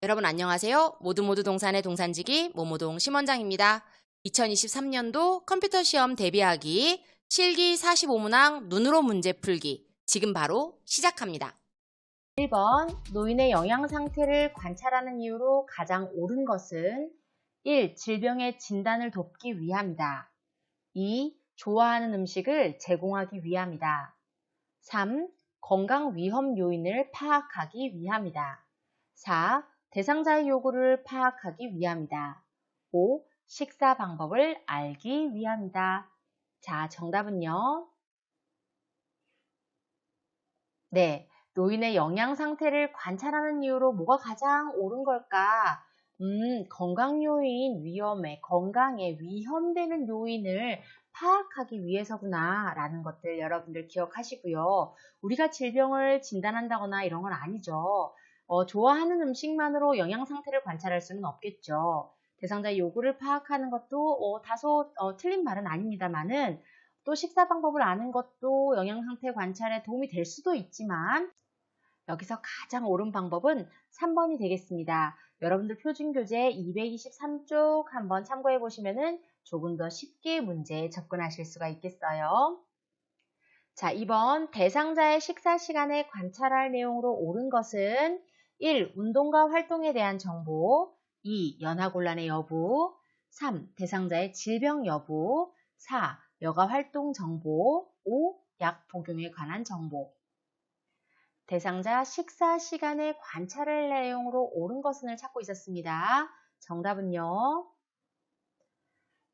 여러분 안녕하세요. 모두 동산의 동산지기 모모동 심원장입니다. 2023년도 컴퓨터 시험 대비하기 실기 45문항 눈으로 문제 풀기 지금 바로 시작합니다. 1번 노인의 영양 상태를 관찰하는 이유로 가장 옳은 것은 1. 질병의 진단을 돕기 위함이다. 2. 좋아하는 음식을 제공하기 위함이다. 3. 건강 위험 요인을 파악하기 위함이다. 4. 대상자의 요구를 파악하기 위함이다. 5. 식사 방법을 알기 위함이다. 자, 정답은요. 네, 노인의 영양 상태를 관찰하는 이유로 뭐가 가장 옳은 걸까? 건강 요인, 건강에 위험되는 요인을 파악하기 위해서구나 라는 것들 여러분들 기억하시고요. 우리가 질병을 진단한다거나 이런 건 아니죠. 좋아하는 음식만으로 영양 상태를 관찰할 수는 없겠죠. 대상자의 요구를 파악하는 것도 다소 틀린 말은 아닙니다만은 또 식사 방법을 아는 것도 영양 상태 관찰에 도움이 될 수도 있지만 여기서 가장 옳은 방법은 3번이 되겠습니다. 여러분들 표준교재 223쪽 한번 참고해 보시면은 조금 더 쉽게 문제에 접근하실 수가 있겠어요. 자, 2번 대상자의 식사 시간에 관찰할 내용으로 옳은 것은 1. 운동과 활동에 대한 정보 2. 연하곤란의 여부 3. 대상자의 질병 여부 4. 여가 활동 정보 5. 약 복용에 관한 정보 대상자 식사 시간에 관찰할 내용으로 옳은 것을 찾고 있었습니다. 정답은요.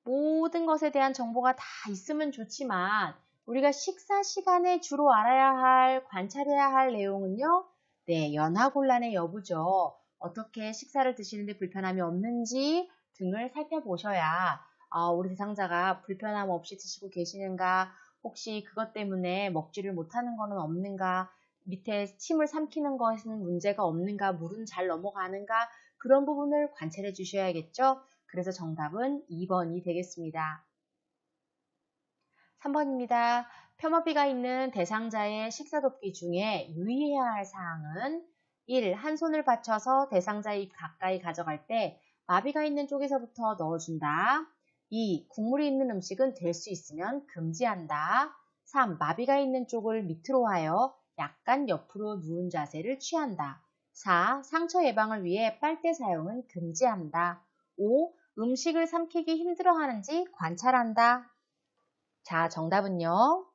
모든 것에 대한 정보가 다 있으면 좋지만 우리가 식사 시간에 주로 알아야 할, 관찰해야 할 내용은요. 네, 연하곤란의 여부죠. 어떻게 식사를 드시는데 불편함이 없는지 등을 살펴보셔야 우리 대상자가 불편함 없이 드시고 계시는가, 혹시 그것 때문에 먹지를 못하는 거는 없는가, 밑에 침을 삼키는 것은 문제가 없는가, 물은 잘 넘어가는가, 그런 부분을 관찰해 주셔야겠죠. 그래서 정답은 2번이 되겠습니다. 3번입니다. 편마비가 있는 대상자의 식사 돕기 중에 유의해야 할 사항은 1. 한 손을 받쳐서 대상자 입 가까이 가져갈 때 마비가 있는 쪽에서부터 넣어준다. 2. 국물이 있는 음식은 될 수 있으면 금지한다. 3. 마비가 있는 쪽을 밑으로 하여 약간 옆으로 누운 자세를 취한다. 4. 상처 예방을 위해 빨대 사용은 금지한다. 5. 음식을 삼키기 힘들어하는지 관찰한다. 자, 정답은요?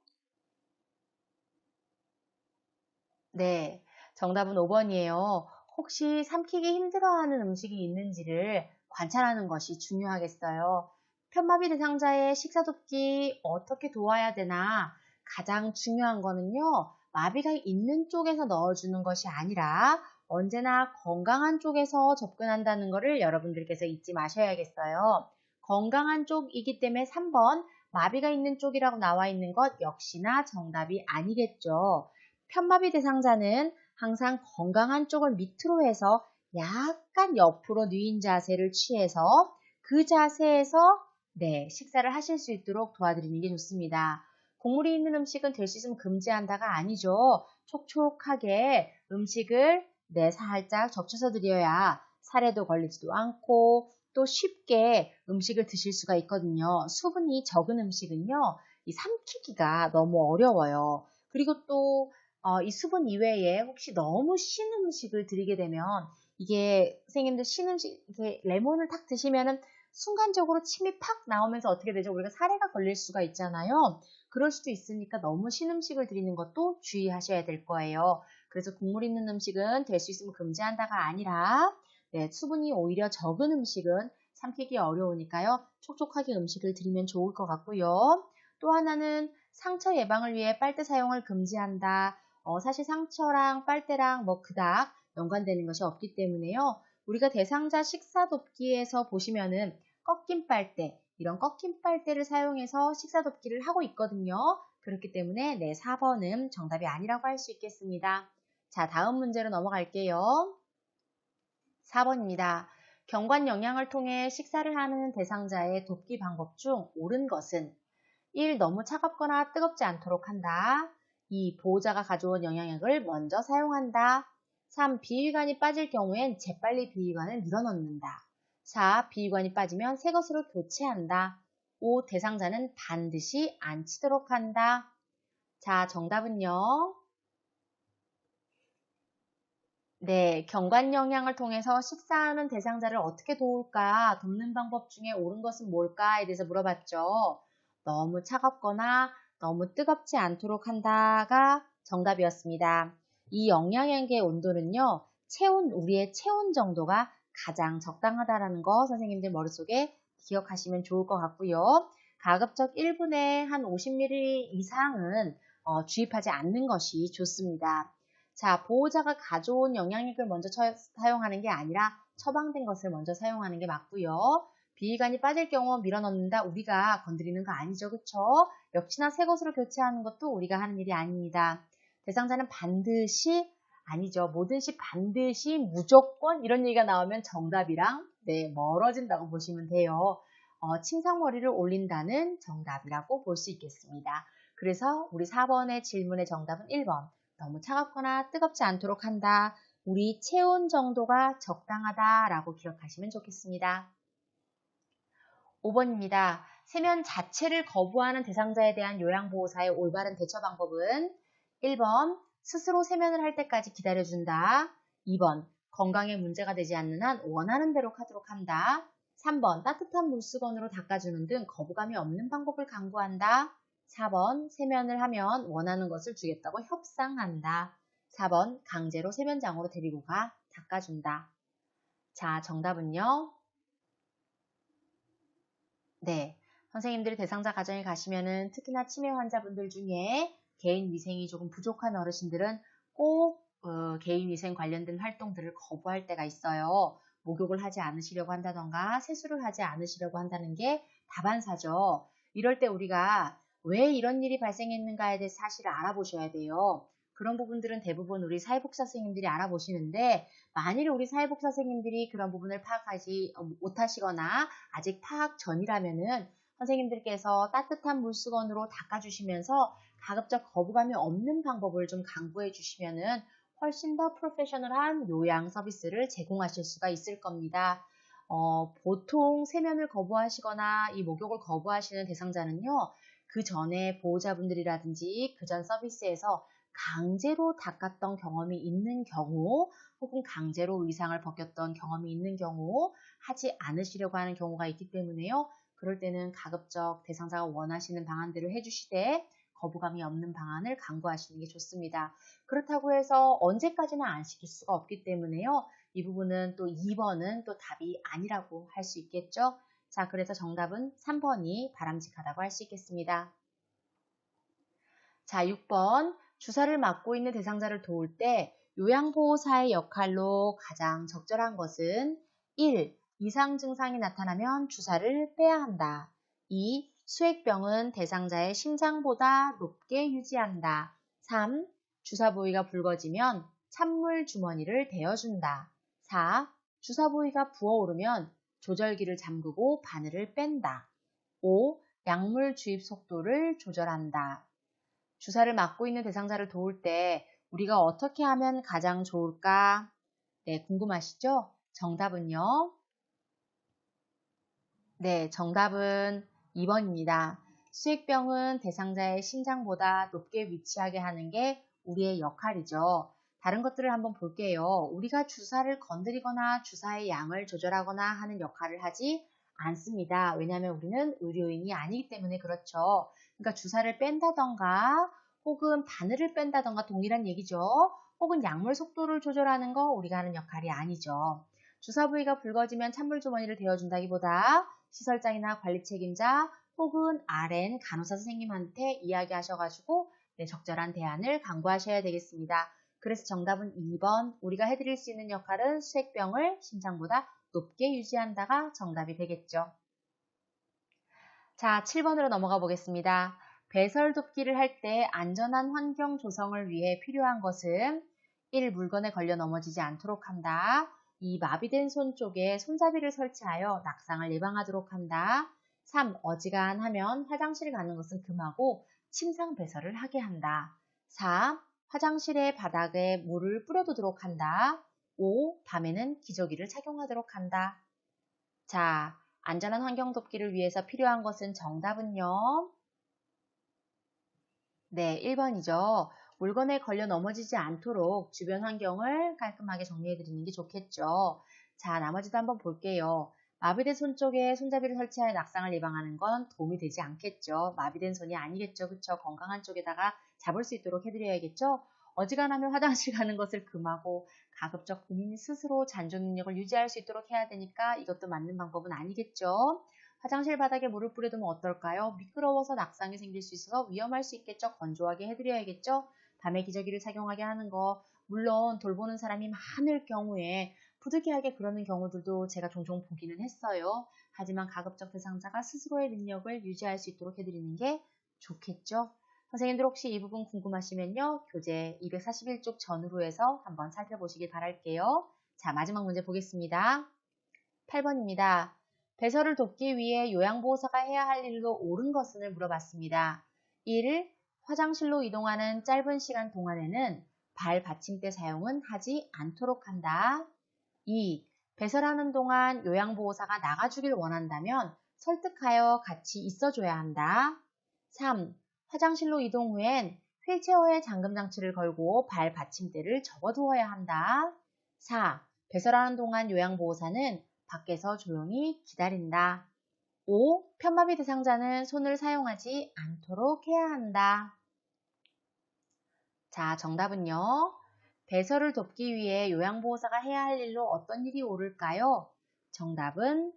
네, 정답은 5번이에요. 혹시 삼키기 힘들어하는 음식이 있는지를 관찰하는 것이 중요하겠어요. 편마비 대상자의 식사 돕기 어떻게 도와야 되나? 가장 중요한 거는요, 마비가 있는 쪽에서 넣어주는 것이 아니라 언제나 건강한 쪽에서 접근한다는 것을 여러분들께서 잊지 마셔야겠어요. 건강한 쪽이기 때문에 3번 마비가 있는 쪽이라고 나와 있는 것 역시나 정답이 아니겠죠. 편마비 대상자는 항상 건강한 쪽을 밑으로 해서 약간 옆으로 누인 자세를 취해서 그 자세에서 식사를 하실 수 있도록 도와드리는 게 좋습니다. 국물이 있는 음식은 될 수 있으면 금지한다가 아니죠. 촉촉하게 음식을 살짝 적셔서 드려야 살에도 걸리지도 않고 또 쉽게 음식을 드실 수가 있거든요. 수분이 적은 음식은요, 이 삼키기가 너무 어려워요. 그리고 또 이 수분 이외에 혹시 너무 신 음식을 드리게 되면 이게 선생님들 신 음식, 이렇게 레몬을 탁 드시면은 순간적으로 침이 팍 나오면서 어떻게 되죠? 우리가 사례가 걸릴 수가 있잖아요. 그럴 수도 있으니까 너무 신 음식을 드리는 것도 주의하셔야 될 거예요. 그래서 국물 있는 음식은 될 수 있으면 금지한다가 아니라 수분이 오히려 적은 음식은 삼키기 어려우니까요. 촉촉하게 음식을 드리면 좋을 것 같고요. 또 하나는 상처 예방을 위해 빨대 사용을 금지한다. 사실 상처랑 빨대랑 그닥 연관되는 것이 없기 때문에요. 우리가 대상자 식사 돕기에서 보시면은 꺾인 빨대, 이런 꺾인 빨대를 사용해서 식사 돕기를 하고 있거든요. 그렇기 때문에 4번은 정답이 아니라고 할 수 있겠습니다. 자, 다음 문제로 넘어갈게요. 4번입니다. 경관 영양을 통해 식사를 하는 대상자의 돕기 방법 중 옳은 것은 1. 너무 차갑거나 뜨겁지 않도록 한다. 2. 보호자가 가져온 영양액을 먼저 사용한다. 3. 비위관이 빠질 경우엔 재빨리 비위관을 밀어넣는다. 4. 비위관이 빠지면 새 것으로 교체한다. 5. 대상자는 반드시 안 치도록 한다. 자, 정답은요. 네, 경관 영양을 통해서 식사하는 대상자를 어떻게 도울까? 돕는 방법 중에 옳은 것은 뭘까에 대해서 물어봤죠. 너무 차갑거나 너무 뜨겁지 않도록 한다가 정답이었습니다. 이 영양액의 온도는요, 우리의 체온 정도가 가장 적당하다라는 거 선생님들 머릿속에 기억하시면 좋을 것 같고요. 가급적 1분에 한 50ml 이상은 주입하지 않는 것이 좋습니다. 자, 보호자가 가져온 영양액을 먼저 사용하는 게 아니라 처방된 것을 먼저 사용하는 게 맞고요. 비위관이 빠질 경우 밀어넣는다. 우리가 건드리는 거 아니죠. 그쵸? 역시나 새 것으로 교체하는 것도 우리가 하는 일이 아닙니다. 대상자는 반드시, 아니죠. 뭐든지 반드시, 무조건 이런 얘기가 나오면 정답이랑 멀어진다고 보시면 돼요. 침상머리를 올린다는 정답이라고 볼 수 있겠습니다. 그래서 우리 4번의 질문의 정답은 1번. 너무 차갑거나 뜨겁지 않도록 한다. 우리 체온 정도가 적당하다라고 기억하시면 좋겠습니다. 5번입니다. 세면 자체를 거부하는 대상자에 대한 요양보호사의 올바른 대처 방법은 1번 스스로 세면을 할 때까지 기다려준다. 2번 건강에 문제가 되지 않는 한 원하는 대로 하도록 한다. 3번 따뜻한 물수건으로 닦아주는 등 거부감이 없는 방법을 강구한다. 4번 세면을 하면 원하는 것을 주겠다고 협상한다. 4번 강제로 세면장으로 데리고 가 닦아준다. 자, 정답은요. 네, 선생님들이 대상자 가정에 가시면은 특히나 치매 환자분들 중에 개인 위생이 조금 부족한 어르신들은 꼭 개인 위생 관련된 활동들을 거부할 때가 있어요. 목욕을 하지 않으시려고 한다던가 세수를 하지 않으시려고 한다는 게 다반사죠. 이럴 때 우리가 왜 이런 일이 발생했는가에 대해서 사실을 알아보셔야 돼요. 그런 부분들은 대부분 우리 사회복지사 선생님들이 알아보시는데 만일 우리 사회복지사 선생님들이 그런 부분을 파악하지 못하시거나 아직 파악 전이라면은 선생님들께서 따뜻한 물수건으로 닦아주시면서 가급적 거부감이 없는 방법을 좀 강구해 주시면은 훨씬 더 프로페셔널한 요양 서비스를 제공하실 수가 있을 겁니다. 보통 세면을 거부하시거나 이 목욕을 거부하시는 대상자는요, 그 전에 보호자분들이라든지 그 전 서비스에서 강제로 닦았던 경험이 있는 경우 혹은 강제로 의상을 벗겼던 경험이 있는 경우 하지 않으시려고 하는 경우가 있기 때문에요. 그럴 때는 가급적 대상자가 원하시는 방안대로 해주시되 거부감이 없는 방안을 강구하시는 게 좋습니다. 그렇다고 해서 언제까지나 안 시킬 수가 없기 때문에요. 이 부분은 또 2번은 또 답이 아니라고 할 수 있겠죠. 자, 그래서 정답은 3번이 바람직하다고 할 수 있겠습니다. 자, 6번. 주사를 맞고 있는 대상자를 도울 때 요양보호사의 역할로 가장 적절한 것은 1. 이상 증상이 나타나면 주사를 빼야 한다. 2. 수액병은 대상자의 심장보다 높게 유지한다. 3. 주사 부위가 붉어지면 찬물 주머니를 대어준다. 4. 주사 부위가 부어오르면 조절기를 잠그고 바늘을 뺀다. 5. 약물 주입 속도를 조절한다. 주사를 맞고 있는 대상자를 도울 때 우리가 어떻게 하면 가장 좋을까? 네, 궁금하시죠? 정답은요? 네, 정답은 2번입니다. 수액병은 대상자의 심장보다 높게 위치하게 하는 게 우리의 역할이죠. 다른 것들을 한번 볼게요. 우리가 주사를 건드리거나 주사의 양을 조절하거나 하는 역할을 하지 않습니다. 왜냐하면 우리는 의료인이 아니기 때문에 그렇죠. 그러니까 주사를 뺀다던가 혹은 바늘을 뺀다던가 동일한 얘기죠. 혹은 약물 속도를 조절하는 거 우리가 하는 역할이 아니죠. 주사 부위가 붉어지면 찬물 주머니를 대어준다기보다 시설장이나 관리 책임자 혹은 RN 간호사 선생님한테 이야기하셔가지고 적절한 대안을 강구하셔야 되겠습니다. 그래서 정답은 2번. 우리가 해드릴 수 있는 역할은 수액병을 심장보다 높게 유지한다가 정답이 되겠죠. 자, 7번으로 넘어가 보겠습니다. 배설 돕기를 할 때 안전한 환경 조성을 위해 필요한 것은 1. 물건에 걸려 넘어지지 않도록 한다. 2. 마비된 손 쪽에 손잡이를 설치하여 낙상을 예방하도록 한다. 3. 어지간하면 화장실 가는 것은 금하고 침상 배설을 하게 한다. 4. 화장실의 바닥에 물을 뿌려두도록 한다. 5. 밤에는 기저귀를 착용하도록 한다. 자, 안전한 환경 돕기를 위해서 필요한 것은 정답은요. 네, 1번이죠. 물건에 걸려 넘어지지 않도록 주변 환경을 깔끔하게 정리해 드리는 게 좋겠죠. 자, 나머지도 한번 볼게요. 마비된 손 쪽에 손잡이를 설치하여 낙상을 예방하는 건 도움이 되지 않겠죠. 마비된 손이 아니겠죠. 그쵸? 건강한 쪽에다가 잡을 수 있도록 해드려야겠죠. 어지간하면 화장실 가는 것을 금하고 가급적 본인이 스스로 잔존 능력을 유지할 수 있도록 해야 되니까 이것도 맞는 방법은 아니겠죠. 화장실 바닥에 물을 뿌려두면 어떨까요? 미끄러워서 낙상이 생길 수 있어서 위험할 수 있겠죠. 건조하게 해드려야겠죠. 밤에 기저귀를 착용하게 하는 거, 물론 돌보는 사람이 많을 경우에 부득이하게 그러는 경우들도 제가 종종 보기는 했어요. 하지만 가급적 대상자가 스스로의 능력을 유지할 수 있도록 해드리는 게 좋겠죠. 선생님들 혹시 이 부분 궁금하시면요. 교재 241쪽 전후로 해서 한번 살펴보시길 바랄게요. 자, 마지막 문제 보겠습니다. 8번입니다. 배설을 돕기 위해 요양보호사가 해야 할 일로 옳은 것을 물어봤습니다. 1. 화장실로 이동하는 짧은 시간 동안에는 발 받침대 사용은 하지 않도록 한다. 2. 배설하는 동안 요양보호사가 나가주길 원한다면 설득하여 같이 있어줘야 한다. 3. 화장실로 이동 후엔 휠체어에 잠금장치를 걸고 발 받침대를 접어두어야 한다. 4. 배설하는 동안 요양보호사는 밖에서 조용히 기다린다. 5. 편마비 대상자는 손을 사용하지 않도록 해야 한다. 자, 정답은요. 배설을 돕기 위해 요양보호사가 해야 할 일로 어떤 일이 옳을까요? 정답은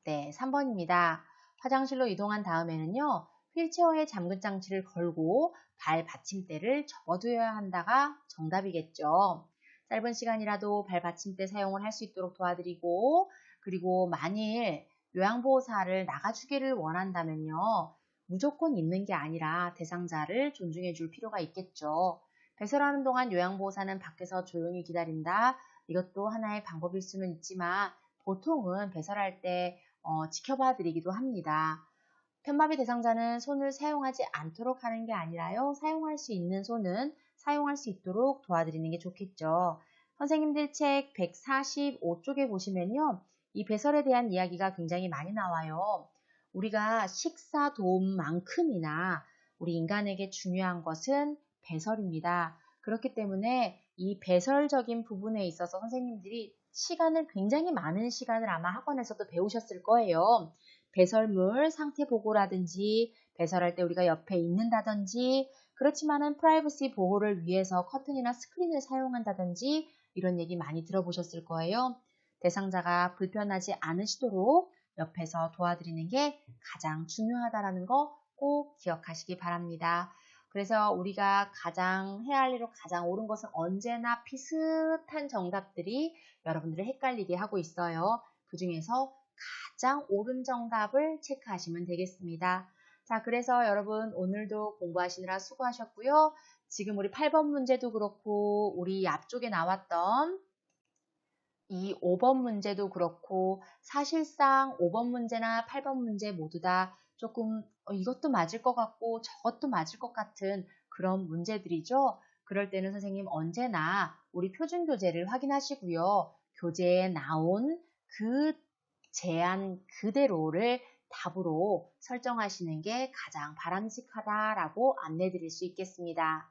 네, 3번입니다. 화장실로 이동한 다음에는요. 휠체어에 잠금 장치를 걸고 발 받침대를 접어두어야 한다가 정답이겠죠. 짧은 시간이라도 발 받침대 사용을 할 수 있도록 도와드리고 그리고 만일 요양보호사를 나가주기를 원한다면요. 무조건 있는 게 아니라 대상자를 존중해 줄 필요가 있겠죠. 배설하는 동안 요양보호사는 밖에서 조용히 기다린다. 이것도 하나의 방법일 수는 있지만 보통은 배설할 때 지켜봐 드리기도 합니다. 편마비 대상자는 손을 사용하지 않도록 하는 게 아니라요. 사용할 수 있는 손은 사용할 수 있도록 도와드리는 게 좋겠죠. 선생님들 책 145쪽에 보시면요. 이 배설에 대한 이야기가 굉장히 많이 나와요. 우리가 식사 도움만큼이나 우리 인간에게 중요한 것은 배설입니다. 그렇기 때문에 이 배설적인 부분에 있어서 선생님들이 굉장히 많은 시간을 아마 학원에서도 배우셨을 거예요. 배설물 상태 보고라든지 배설할 때 우리가 옆에 있는다든지 그렇지만은 프라이버시 보호를 위해서 커튼이나 스크린을 사용한다든지 이런 얘기 많이 들어보셨을 거예요. 대상자가 불편하지 않으시도록 옆에서 도와드리는 게 가장 중요하다는 거 꼭 기억하시기 바랍니다. 그래서 우리가 해야 할 일로 가장 옳은 것은 언제나 비슷한 정답들이 여러분들을 헷갈리게 하고 있어요. 그 중에서 가장 옳은 정답을 체크하시면 되겠습니다. 자, 그래서 여러분 오늘도 공부하시느라 수고하셨고요. 지금 우리 8번 문제도 그렇고 우리 앞쪽에 나왔던 이 5번 문제도 그렇고 사실상 5번 문제나 8번 문제 모두 다 조금 이것도 맞을 것 같고 저것도 맞을 것 같은 그런 문제들이죠. 그럴 때는 선생님 언제나 우리 표준 교재를 확인하시고요. 교재에 나온 그 제안 그대로를 답으로 설정하시는 게 가장 바람직하다라고 안내 드릴 수 있겠습니다.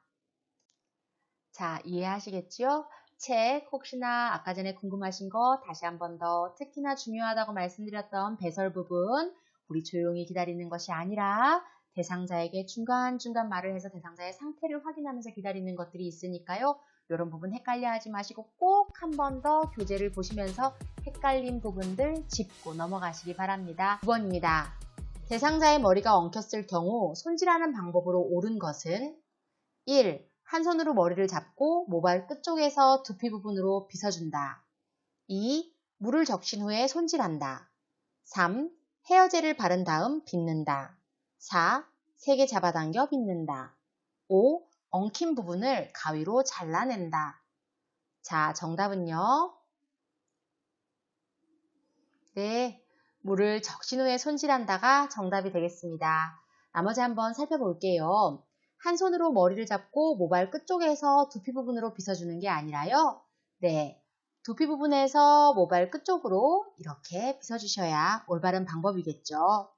자, 이해하시겠죠? 책 혹시나 아까 전에 궁금하신 거 다시 한 번 더 특히나 중요하다고 말씀드렸던 배설 부분 우리 조용히 기다리는 것이 아니라 대상자에게 중간중간 말을 해서 대상자의 상태를 확인하면서 기다리는 것들이 있으니까요. 이런 부분 헷갈려 하지 마시고 꼭 한 번 더 교재를 보시면서 헷갈린 부분들 짚고 넘어가시기 바랍니다. 9번입니다. 대상자의 머리가 엉켰을 경우 손질하는 방법으로 옳은 것은 1. 한 손으로 머리를 잡고 모발 끝쪽에서 두피 부분으로 빗어준다. 2. 물을 적신 후에 손질한다. 3. 헤어젤을 바른 다음 빗는다. 4. 세게 잡아당겨 빗는다. 5. 엉킨 부분을 가위로 잘라낸다. 자, 정답은요. 네, 물을 적신 후에 손질한다가 정답이 되겠습니다. 나머지 한번 살펴볼게요. 한 손으로 머리를 잡고 모발 끝쪽에서 두피 부분으로 빗어주는 게 아니라요. 네, 두피 부분에서 모발 끝쪽으로 이렇게 빗어주셔야 올바른 방법이겠죠.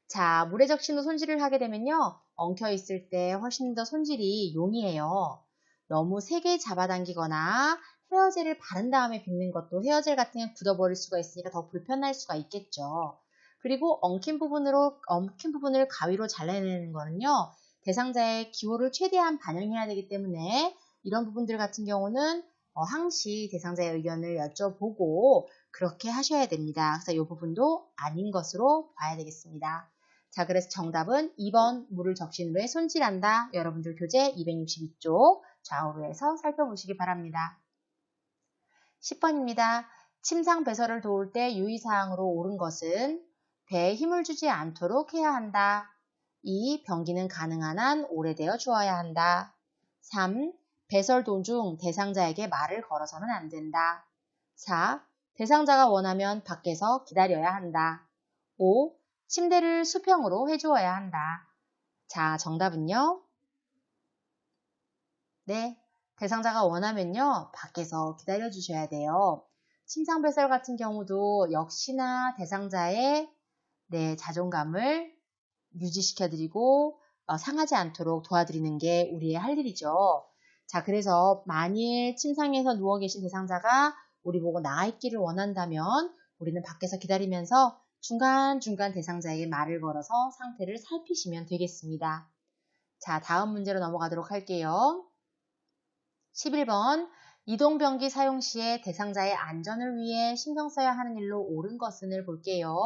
자, 물에 적신 후 손질을 하게 되면요. 엉켜 있을 때 훨씬 더 손질이 용이해요. 너무 세게 잡아당기거나 헤어젤을 바른 다음에 빗는 것도 헤어젤 같은 게 굳어버릴 수가 있으니까 더 불편할 수가 있겠죠. 그리고 엉킨 부분을 가위로 잘라내는 거는요. 대상자의 기호를 최대한 반영해야 되기 때문에 이런 부분들 같은 경우는 항시 대상자의 의견을 여쭤보고 그렇게 하셔야 됩니다. 그래서 이 부분도 아닌 것으로 봐야 되겠습니다. 자, 그래서 정답은 2번 물을 적신 후에 손질한다. 여러분들 교재 262쪽 좌우로 해서 살펴보시기 바랍니다. 10번입니다. 침상 배설을 도울 때 유의사항으로 옳은 것은 배에 힘을 주지 않도록 해야 한다. 2. 변기는 가능한 한 오래되어 주어야 한다. 3. 배설 도중 대상자에게 말을 걸어서는 안 된다. 4. 대상자가 원하면 밖에서 기다려야 한다. 5. 침대를 수평으로 해주어야 한다. 자, 정답은요? 네, 대상자가 원하면요, 밖에서 기다려 주셔야 돼요. 침상 배설 같은 경우도 역시나 대상자의 자존감을 유지시켜드리고 상하지 않도록 도와드리는 게 우리의 할 일이죠. 자, 그래서 만일 침상에서 누워 계신 대상자가 우리 보고 나와 있기를 원한다면 우리는 밖에서 기다리면서 중간중간 대상자에게 말을 걸어서 상태를 살피시면 되겠습니다. 자, 다음 문제로 넘어가도록 할게요. 11번 이동변기 사용 시에 대상자의 안전을 위해 신경 써야 하는 일로 옳은 것은을 볼게요.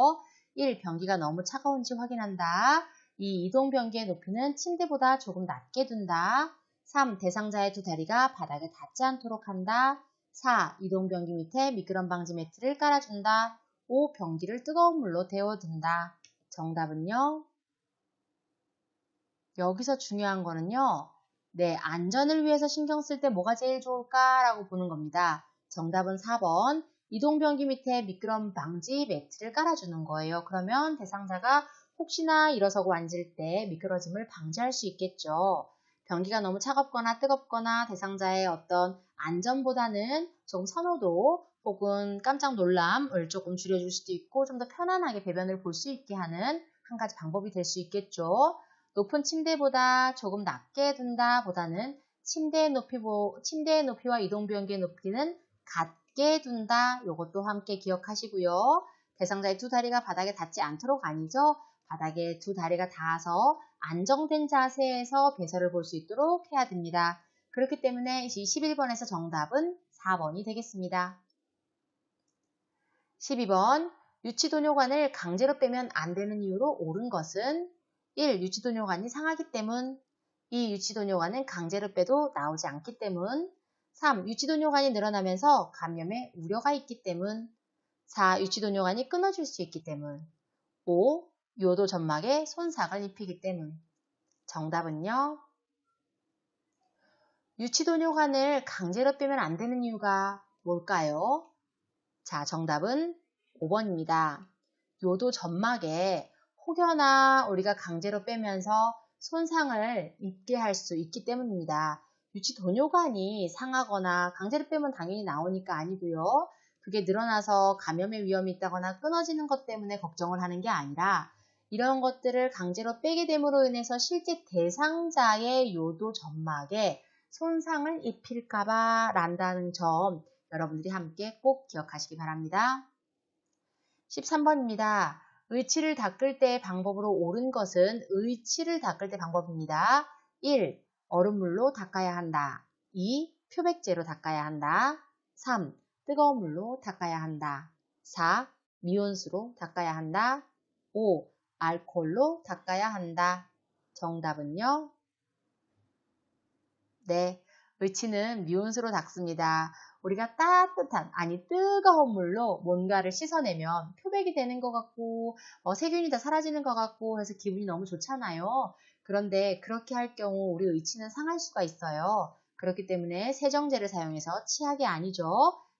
1. 변기가 너무 차가운지 확인한다. 2. 이동변기의 높이는 침대보다 조금 낮게 둔다. 3. 대상자의 두 다리가 바닥에 닿지 않도록 한다. 4. 이동변기 밑에 미끄럼 방지 매트를 깔아준다. 5. 변기를 뜨거운 물로 데워둔다. 정답은요? 여기서 중요한 거는요. 안전을 위해서 신경 쓸 때 뭐가 제일 좋을까라고 보는 겁니다. 정답은 4번. 이동변기 밑에 미끄럼 방지 매트를 깔아주는 거예요. 그러면 대상자가 혹시나 일어서고 앉을 때 미끄러짐을 방지할 수 있겠죠. 변기가 너무 차갑거나 뜨겁거나 대상자의 어떤 안전보다는 좀 선호도 혹은 깜짝 놀람을 조금 줄여줄 수도 있고 좀 더 편안하게 배변을 볼 수 있게 하는 한 가지 방법이 될 수 있겠죠. 높은 침대보다 조금 낮게 둔다 보다는 침대의 높이와 이동변기의 높이는 같게 둔다. 이것도 함께 기억하시고요. 대상자의 두 다리가 바닥에 닿지 않도록 아니죠. 바닥에 두 다리가 닿아서 안정된 자세에서 배설을 볼 수 있도록 해야 됩니다. 그렇기 때문에 11번에서 정답은 4번이 되겠습니다. 12번 유치도뇨관을 강제로 빼면 안 되는 이유로 옳은 것은 1. 유치도뇨관이 상하기 때문 2. 유치도뇨관은 강제로 빼도 나오지 않기 때문 3. 유치도뇨관이 늘어나면서 감염의 우려가 있기 때문 4. 유치도뇨관이 끊어질 수 있기 때문 5. 요도 점막에 손상을 입히기 때문 정답은요? 유치도뇨관을 강제로 빼면 안 되는 이유가 뭘까요? 자, 정답은 5번입니다. 요도 점막에 혹여나 우리가 강제로 빼면서 손상을 입게 할 수 있기 때문입니다. 유치도뇨관이 상하거나 강제로 빼면 당연히 나오니까 아니고요. 그게 늘어나서 감염의 위험이 있다거나 끊어지는 것 때문에 걱정을 하는 게 아니라 이런 것들을 강제로 빼게 됨으로 인해서 실제 대상자의 요도 점막에 손상을 입힐까봐 란다는 점 여러분들이 함께 꼭 기억하시기 바랍니다. 13번입니다. 의치를 닦을 때의 방법으로 옳은 것은 의치를 닦을 때 방법입니다. 1. 얼음물로 닦아야 한다. 2. 표백제로 닦아야 한다. 3. 뜨거운 물로 닦아야 한다. 4. 미온수로 닦아야 한다. 5. 알코올로 닦아야 한다. 정답은요? 네, 의치는 미온수로 닦습니다. 우리가 뜨거운 물로 뭔가를 씻어내면 표백이 되는 것 같고 세균이 다 사라지는 것 같고 해서 기분이 너무 좋잖아요. 그런데 그렇게 할 경우 우리 의치는 상할 수가 있어요. 그렇기 때문에 세정제를 사용해서 치약이 아니죠.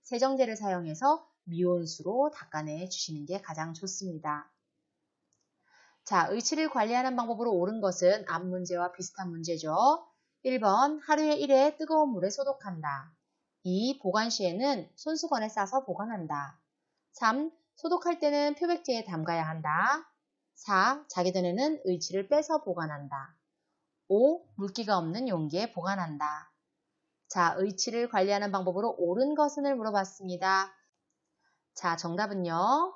세정제를 사용해서 미온수로 닦아내 주시는 게 가장 좋습니다. 자, 의치를 관리하는 방법으로 옳은 것은 앞 문제와 비슷한 문제죠. 1번, 하루에 1회 뜨거운 물에 소독한다. 2. 보관 시에는 손수건에 싸서 보관한다. 3. 소독할 때는 표백제에 담가야 한다. 4. 자기 전에는 의치를 빼서 보관한다. 5. 물기가 없는 용기에 보관한다. 자, 의치를 관리하는 방법으로 옳은 것은을 물어봤습니다. 자, 정답은요?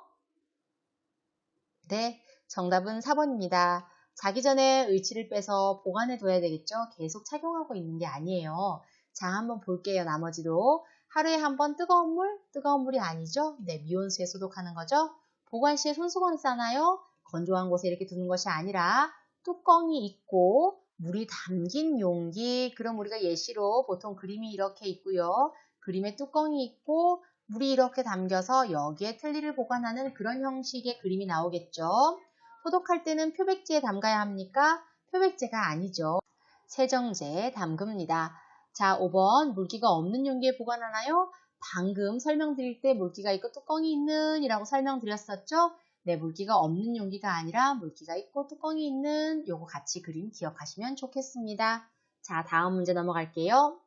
네, 정답은 4번입니다. 자기 전에 의치를 빼서 보관해 둬야 되겠죠? 계속 착용하고 있는 게 아니에요. 자, 한번 볼게요. 나머지도. 하루에 한 번 뜨거운 물? 뜨거운 물이 아니죠? 네, 미온수에 소독하는 거죠? 보관 시에 손수건을 싸나요? 건조한 곳에 이렇게 두는 것이 아니라 뚜껑이 있고 물이 담긴 용기. 그럼 우리가 예시로 보통 그림이 이렇게 있고요. 그림에 뚜껑이 있고 물이 이렇게 담겨서 여기에 틀니를 보관하는 그런 형식의 그림이 나오겠죠. 소독할 때는 표백제에 담가야 합니까? 표백제가 아니죠. 세정제에 담급니다. 자, 5번 물기가 없는 용기에 보관하나요? 방금 설명드릴 때 물기가 있고 뚜껑이 있는 이라고 설명드렸었죠? 네, 물기가 없는 용기가 아니라 물기가 있고 뚜껑이 있는 요거 같이 그림 기억하시면 좋겠습니다. 자, 다음 문제 넘어갈게요.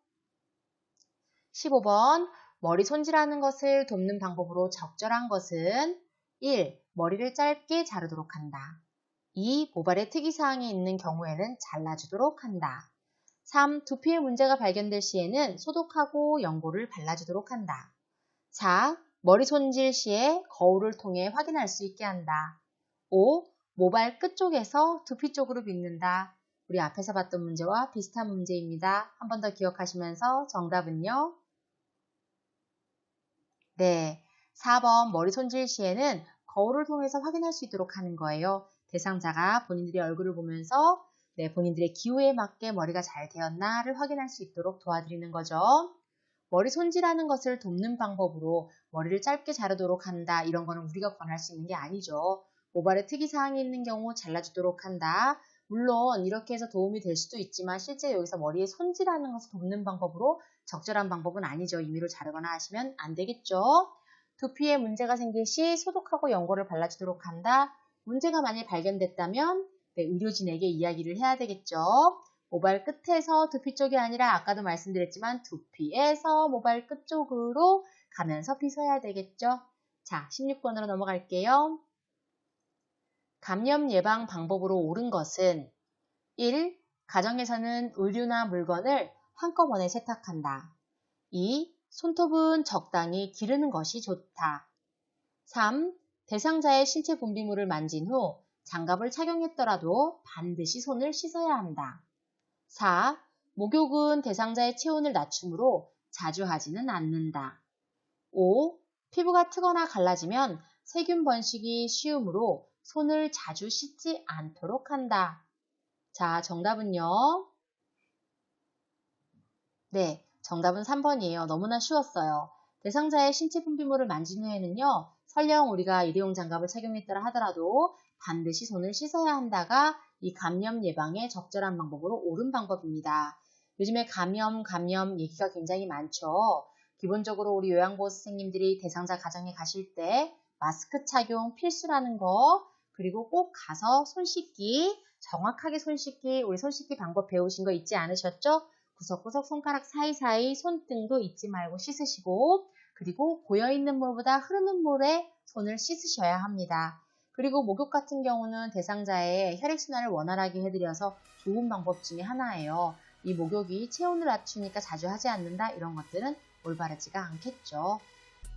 15번 머리 손질하는 것을 돕는 방법으로 적절한 것은 1. 머리를 짧게 자르도록 한다. 2. 모발에 특이사항이 있는 경우에는 잘라주도록 한다. 3. 두피에 문제가 발견될 시에는 소독하고 연고를 발라주도록 한다. 4. 머리 손질 시에 거울을 통해 확인할 수 있게 한다. 5. 모발 끝쪽에서 두피 쪽으로 빗는다. 우리 앞에서 봤던 문제와 비슷한 문제입니다. 한 번 더 기억하시면서 정답은요? 네, 4번 머리 손질 시에는 거울을 통해서 확인할 수 있도록 하는 거예요. 대상자가 본인들의 얼굴을 보면서 본인들의 기호에 맞게 머리가 잘 되었나를 확인할 수 있도록 도와드리는 거죠. 머리 손질하는 것을 돕는 방법으로 머리를 짧게 자르도록 한다. 이런 거는 우리가 권할 수 있는 게 아니죠. 모발에 특이사항이 있는 경우 잘라주도록 한다. 물론 이렇게 해서 도움이 될 수도 있지만 실제 여기서 머리에 손질하는 것을 돕는 방법으로 적절한 방법은 아니죠. 임의로 자르거나 하시면 안 되겠죠. 두피에 문제가 생길 시 소독하고 연고를 발라주도록 한다. 문제가 만약 발견됐다면 의료진에게 이야기를 해야 되겠죠. 모발 끝에서 두피 쪽이 아니라 아까도 말씀드렸지만 두피에서 모발 끝 쪽으로 가면서 빗어야 되겠죠. 자, 16번으로 넘어갈게요. 감염 예방 방법으로 옳은 것은 1. 가정에서는 의류나 물건을 한꺼번에 세탁한다. 2. 손톱은 적당히 기르는 것이 좋다. 3. 대상자의 신체 분비물을 만진 후 장갑을 착용했더라도 반드시 손을 씻어야 한다. 4. 목욕은 대상자의 체온을 낮추므로 자주 하지는 않는다. 5. 피부가 트거나 갈라지면 세균 번식이 쉬우므로 손을 자주 씻지 않도록 한다. 자, 정답은요? 네, 정답은 3번이에요. 너무나 쉬웠어요. 대상자의 신체 분비물을 만진 후에는요, 설령 우리가 일회용 장갑을 착용했더라 하더라도 반드시 손을 씻어야 한다가 이 감염 예방의 적절한 방법으로 옳은 방법입니다. 요즘에 감염 얘기가 굉장히 많죠. 기본적으로 우리 요양보호 선생님들이 대상자 가정에 가실 때 마스크 착용 필수라는 거, 그리고 꼭 가서 손 씻기, 정확하게 손 씻기, 우리 손 씻기 방법 배우신 거 잊지 않으셨죠? 구석구석 손가락 사이사이 손등도 잊지 말고 씻으시고, 그리고 고여있는 물보다 흐르는 물에 손을 씻으셔야 합니다. 그리고 목욕 같은 경우는 대상자의 혈액순환을 원활하게 해드려서 좋은 방법 중에 하나예요. 이 목욕이 체온을 낮추니까 자주 하지 않는다, 이런 것들은 올바르지가 않겠죠.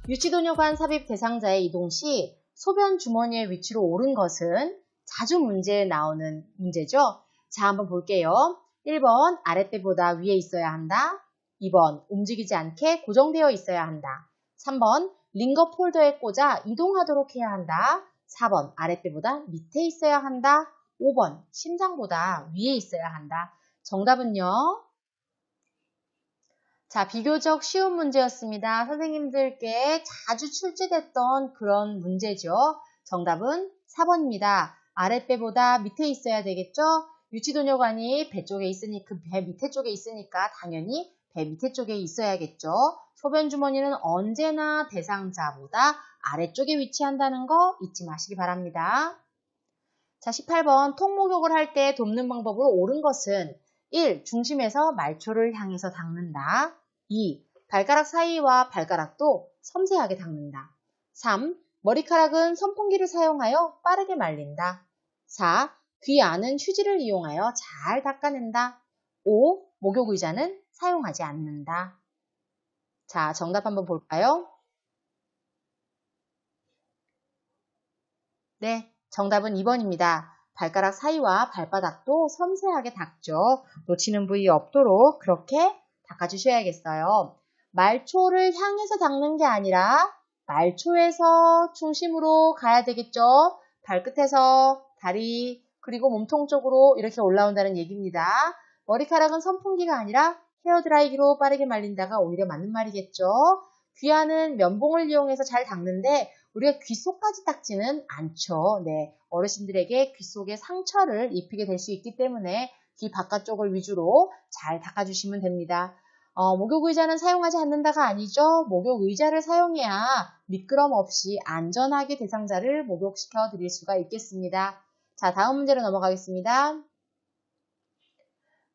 유치도뇨관 삽입 대상자의 이동 시 소변 주머니의 위치로 옳은 것은 자주 문제에 나오는 문제죠. 자, 한번 볼게요. 1번 아랫배보다 위에 있어야 한다. 2번 움직이지 않게 고정되어 있어야 한다. 3번 링거 폴더에 꽂아 이동하도록 해야 한다. 4번 아랫배보다 밑에 있어야 한다. 5번 심장보다 위에 있어야 한다. 정답은요? 자, 비교적 쉬운 문제였습니다. 선생님들께 자주 출제됐던 그런 문제죠. 정답은 4번입니다. 아랫배보다 밑에 있어야 되겠죠? 유치도뇨관이 배 쪽에 있으니 그 배 밑에 쪽에 있으니까 당연히 배 밑에 쪽에 있어야겠죠. 소변 주머니는 언제나 대상자보다 아래쪽에 위치한다는 거 잊지 마시기 바랍니다. 자, 18번 통목욕을 할 때 돕는 방법으로 옳은 것은 1. 중심에서 말초를 향해서 닦는다. 2. 발가락 사이와 발가락도 섬세하게 닦는다. 3. 머리카락은 선풍기를 사용하여 빠르게 말린다. 4. 귀 안은 휴지를 이용하여 잘 닦아낸다. 5. 목욕 의자는 사용하지 않는다. 자, 정답 한번 볼까요? 네, 정답은 2번입니다. 발가락 사이와 발바닥도 섬세하게 닦죠. 놓치는 부위 없도록 그렇게 닦아주셔야겠어요. 말초를 향해서 닦는 게 아니라 말초에서 중심으로 가야 되겠죠. 발끝에서 다리 그리고 몸통 쪽으로 이렇게 올라온다는 얘기입니다. 머리카락은 선풍기가 아니라 헤어드라이기로 빠르게 말린다가 오히려 맞는 말이겠죠. 귀안은 면봉을 이용해서 잘 닦는데 우리가 귀 속까지 닦지는 않죠. 네, 어르신들에게 귀 속에 상처를 입히게 될 수 있기 때문에 귀 바깥쪽을 위주로 잘 닦아주시면 됩니다. 목욕 의자는 사용하지 않는다가 아니죠. 목욕 의자를 사용해야 미끄럼 없이 안전하게 대상자를 목욕시켜 드릴 수가 있겠습니다. 자, 다음 문제로 넘어가겠습니다.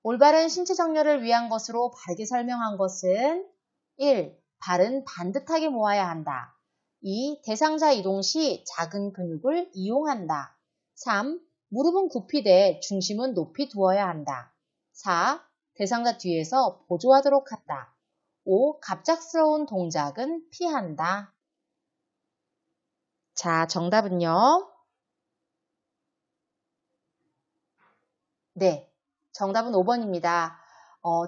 올바른 신체 정렬을 위한 것으로 바르게 설명한 것은 1. 발은 반듯하게 모아야 한다. 2. 대상자 이동 시 작은 근육을 이용한다. 3. 무릎은 굽히되 중심은 높이 두어야 한다. 4. 대상자 뒤에서 보조하도록 한다. 5. 갑작스러운 동작은 피한다. 자, 정답은요? 네, 정답은 5번입니다.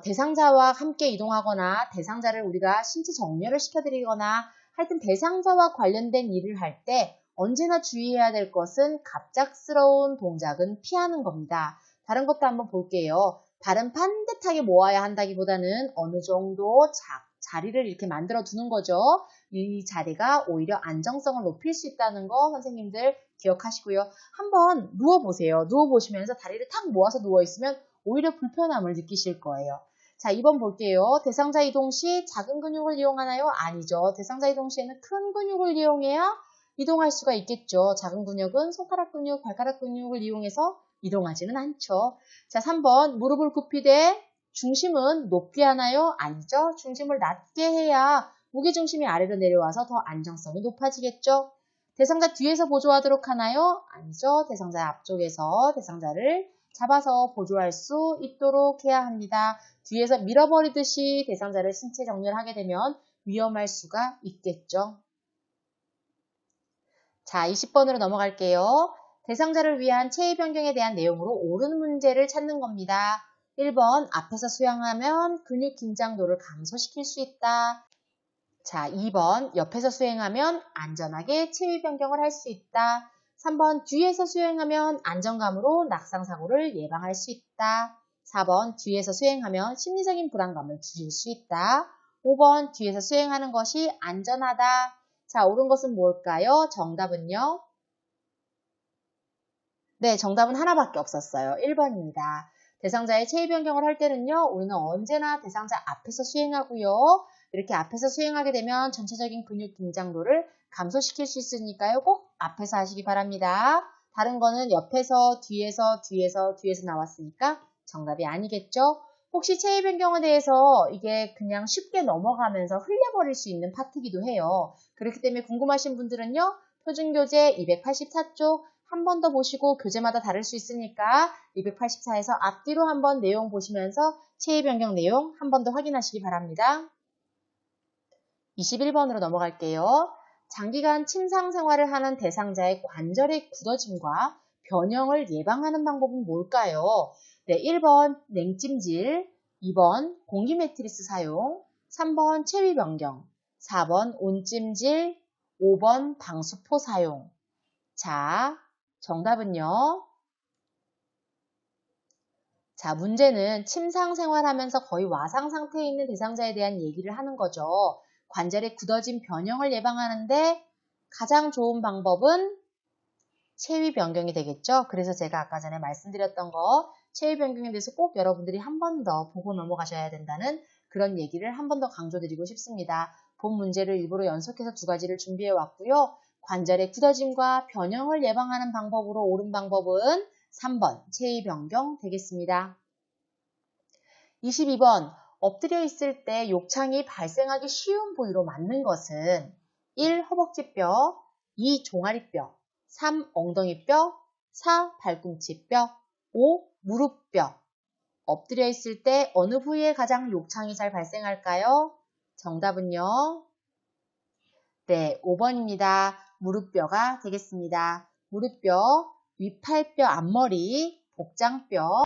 대상자와 함께 이동하거나 대상자를 우리가 신체 정렬을 시켜드리거나 하여튼 대상자와 관련된 일을 할 때 언제나 주의해야 될 것은 갑작스러운 동작은 피하는 겁니다. 다른 것도 한번 볼게요. 발은 반듯하게 모아야 한다기보다는 어느 정도 자리를 이렇게 만들어 두는 거죠. 이 자리가 오히려 안정성을 높일 수 있다는 거 선생님들 기억하시고요. 한번 누워보세요. 누워보시면서 다리를 탁 모아서 누워있으면 오히려 불편함을 느끼실 거예요. 자, 2번 볼게요. 대상자 이동 시 작은 근육을 이용하나요? 아니죠. 대상자 이동 시에는 큰 근육을 이용해야 이동할 수가 있겠죠. 작은 근육은 손가락 근육, 발가락 근육을 이용해서 이동하지는 않죠. 자, 3번 무릎을 굽히되 중심은 높게 하나요? 아니죠. 중심을 낮게 해야 무게중심이 아래로 내려와서 더 안정성이 높아지겠죠. 대상자 뒤에서 보조하도록 하나요? 아니죠. 대상자 앞쪽에서 대상자를 잡아서 보조할 수 있도록 해야 합니다. 뒤에서 밀어버리듯이 대상자를 신체 정렬하게 되면 위험할 수가 있겠죠. 자, 20번으로 넘어갈게요. 대상자를 위한 체위 변경에 대한 내용으로 옳은 문제를 찾는 겁니다. 1번, 앞에서 수행하면 근육 긴장도를 감소시킬 수 있다. 자, 2번, 옆에서 수행하면 안전하게 체위 변경을 할 수 있다. 3번, 뒤에서 수행하면 안정감으로 낙상사고를 예방할 수 있다. 4번, 뒤에서 수행하면 심리적인 불안감을 줄일 수 있다. 5번, 뒤에서 수행하는 것이 안전하다. 자, 옳은 것은 뭘까요? 정답은요? 네, 정답은 하나밖에 없었어요. 1번입니다. 대상자의 체위 변경을 할 때는요, 우리는 언제나 대상자 앞에서 수행하고요. 이렇게 앞에서 수행하게 되면 전체적인 근육 긴장도를 감소시킬 수 있으니까요. 꼭 앞에서 하시기 바랍니다. 다른 거는 옆에서, 뒤에서 나왔으니까 정답이 아니겠죠? 혹시 체위 변경에 대해서 이게 그냥 쉽게 넘어가면서 흘려버릴 수 있는 파트기도 해요. 그렇기 때문에 궁금하신 분들은요, 표준교재 284쪽 한 번 더 보시고 교재마다 다를 수 있으니까 284에서 앞뒤로 한번 내용 보시면서 체위 변경 내용 한 번 더 확인하시기 바랍니다. 21번으로 넘어갈게요. 장기간 침상 생활을 하는 대상자의 관절의 굳어짐과 변형을 예방하는 방법은 뭘까요? 네, 1번 냉찜질, 2번 공기 매트리스 사용, 3번 체위 변경, 4번 온찜질, 5번 방수포 사용. 자, 정답은요? 자, 문제는 침상 생활하면서 거의 와상 상태에 있는 대상자에 대한 얘기를 하는 거죠. 관절의 굳어진 변형을 예방하는데 가장 좋은 방법은 체위 변경이 되겠죠. 그래서 제가 아까 전에 말씀드렸던 거 체위 변경에 대해서 꼭 여러분들이 한 번 더 보고 넘어가셔야 된다는 그런 얘기를 한 번 더 강조드리고 싶습니다. 본 문제를 일부러 연속해서 두 가지를 준비해 왔고요. 관절의 굳어짐과 변형을 예방하는 방법으로 옳은 방법은 3번 체위 변경 되겠습니다. 22번 엎드려 있을 때 욕창이 발생하기 쉬운 부위로 맞는 것은 1. 허벅지뼈, 2. 종아리뼈, 3. 엉덩이뼈, 4. 발꿈치뼈, 5. 무릎뼈. 엎드려 있을 때 어느 부위에 가장 욕창이 잘 발생할까요? 정답은요. 네, 5번입니다. 무릎뼈가 되겠습니다. 무릎뼈, 윗팔뼈 앞머리, 복장뼈,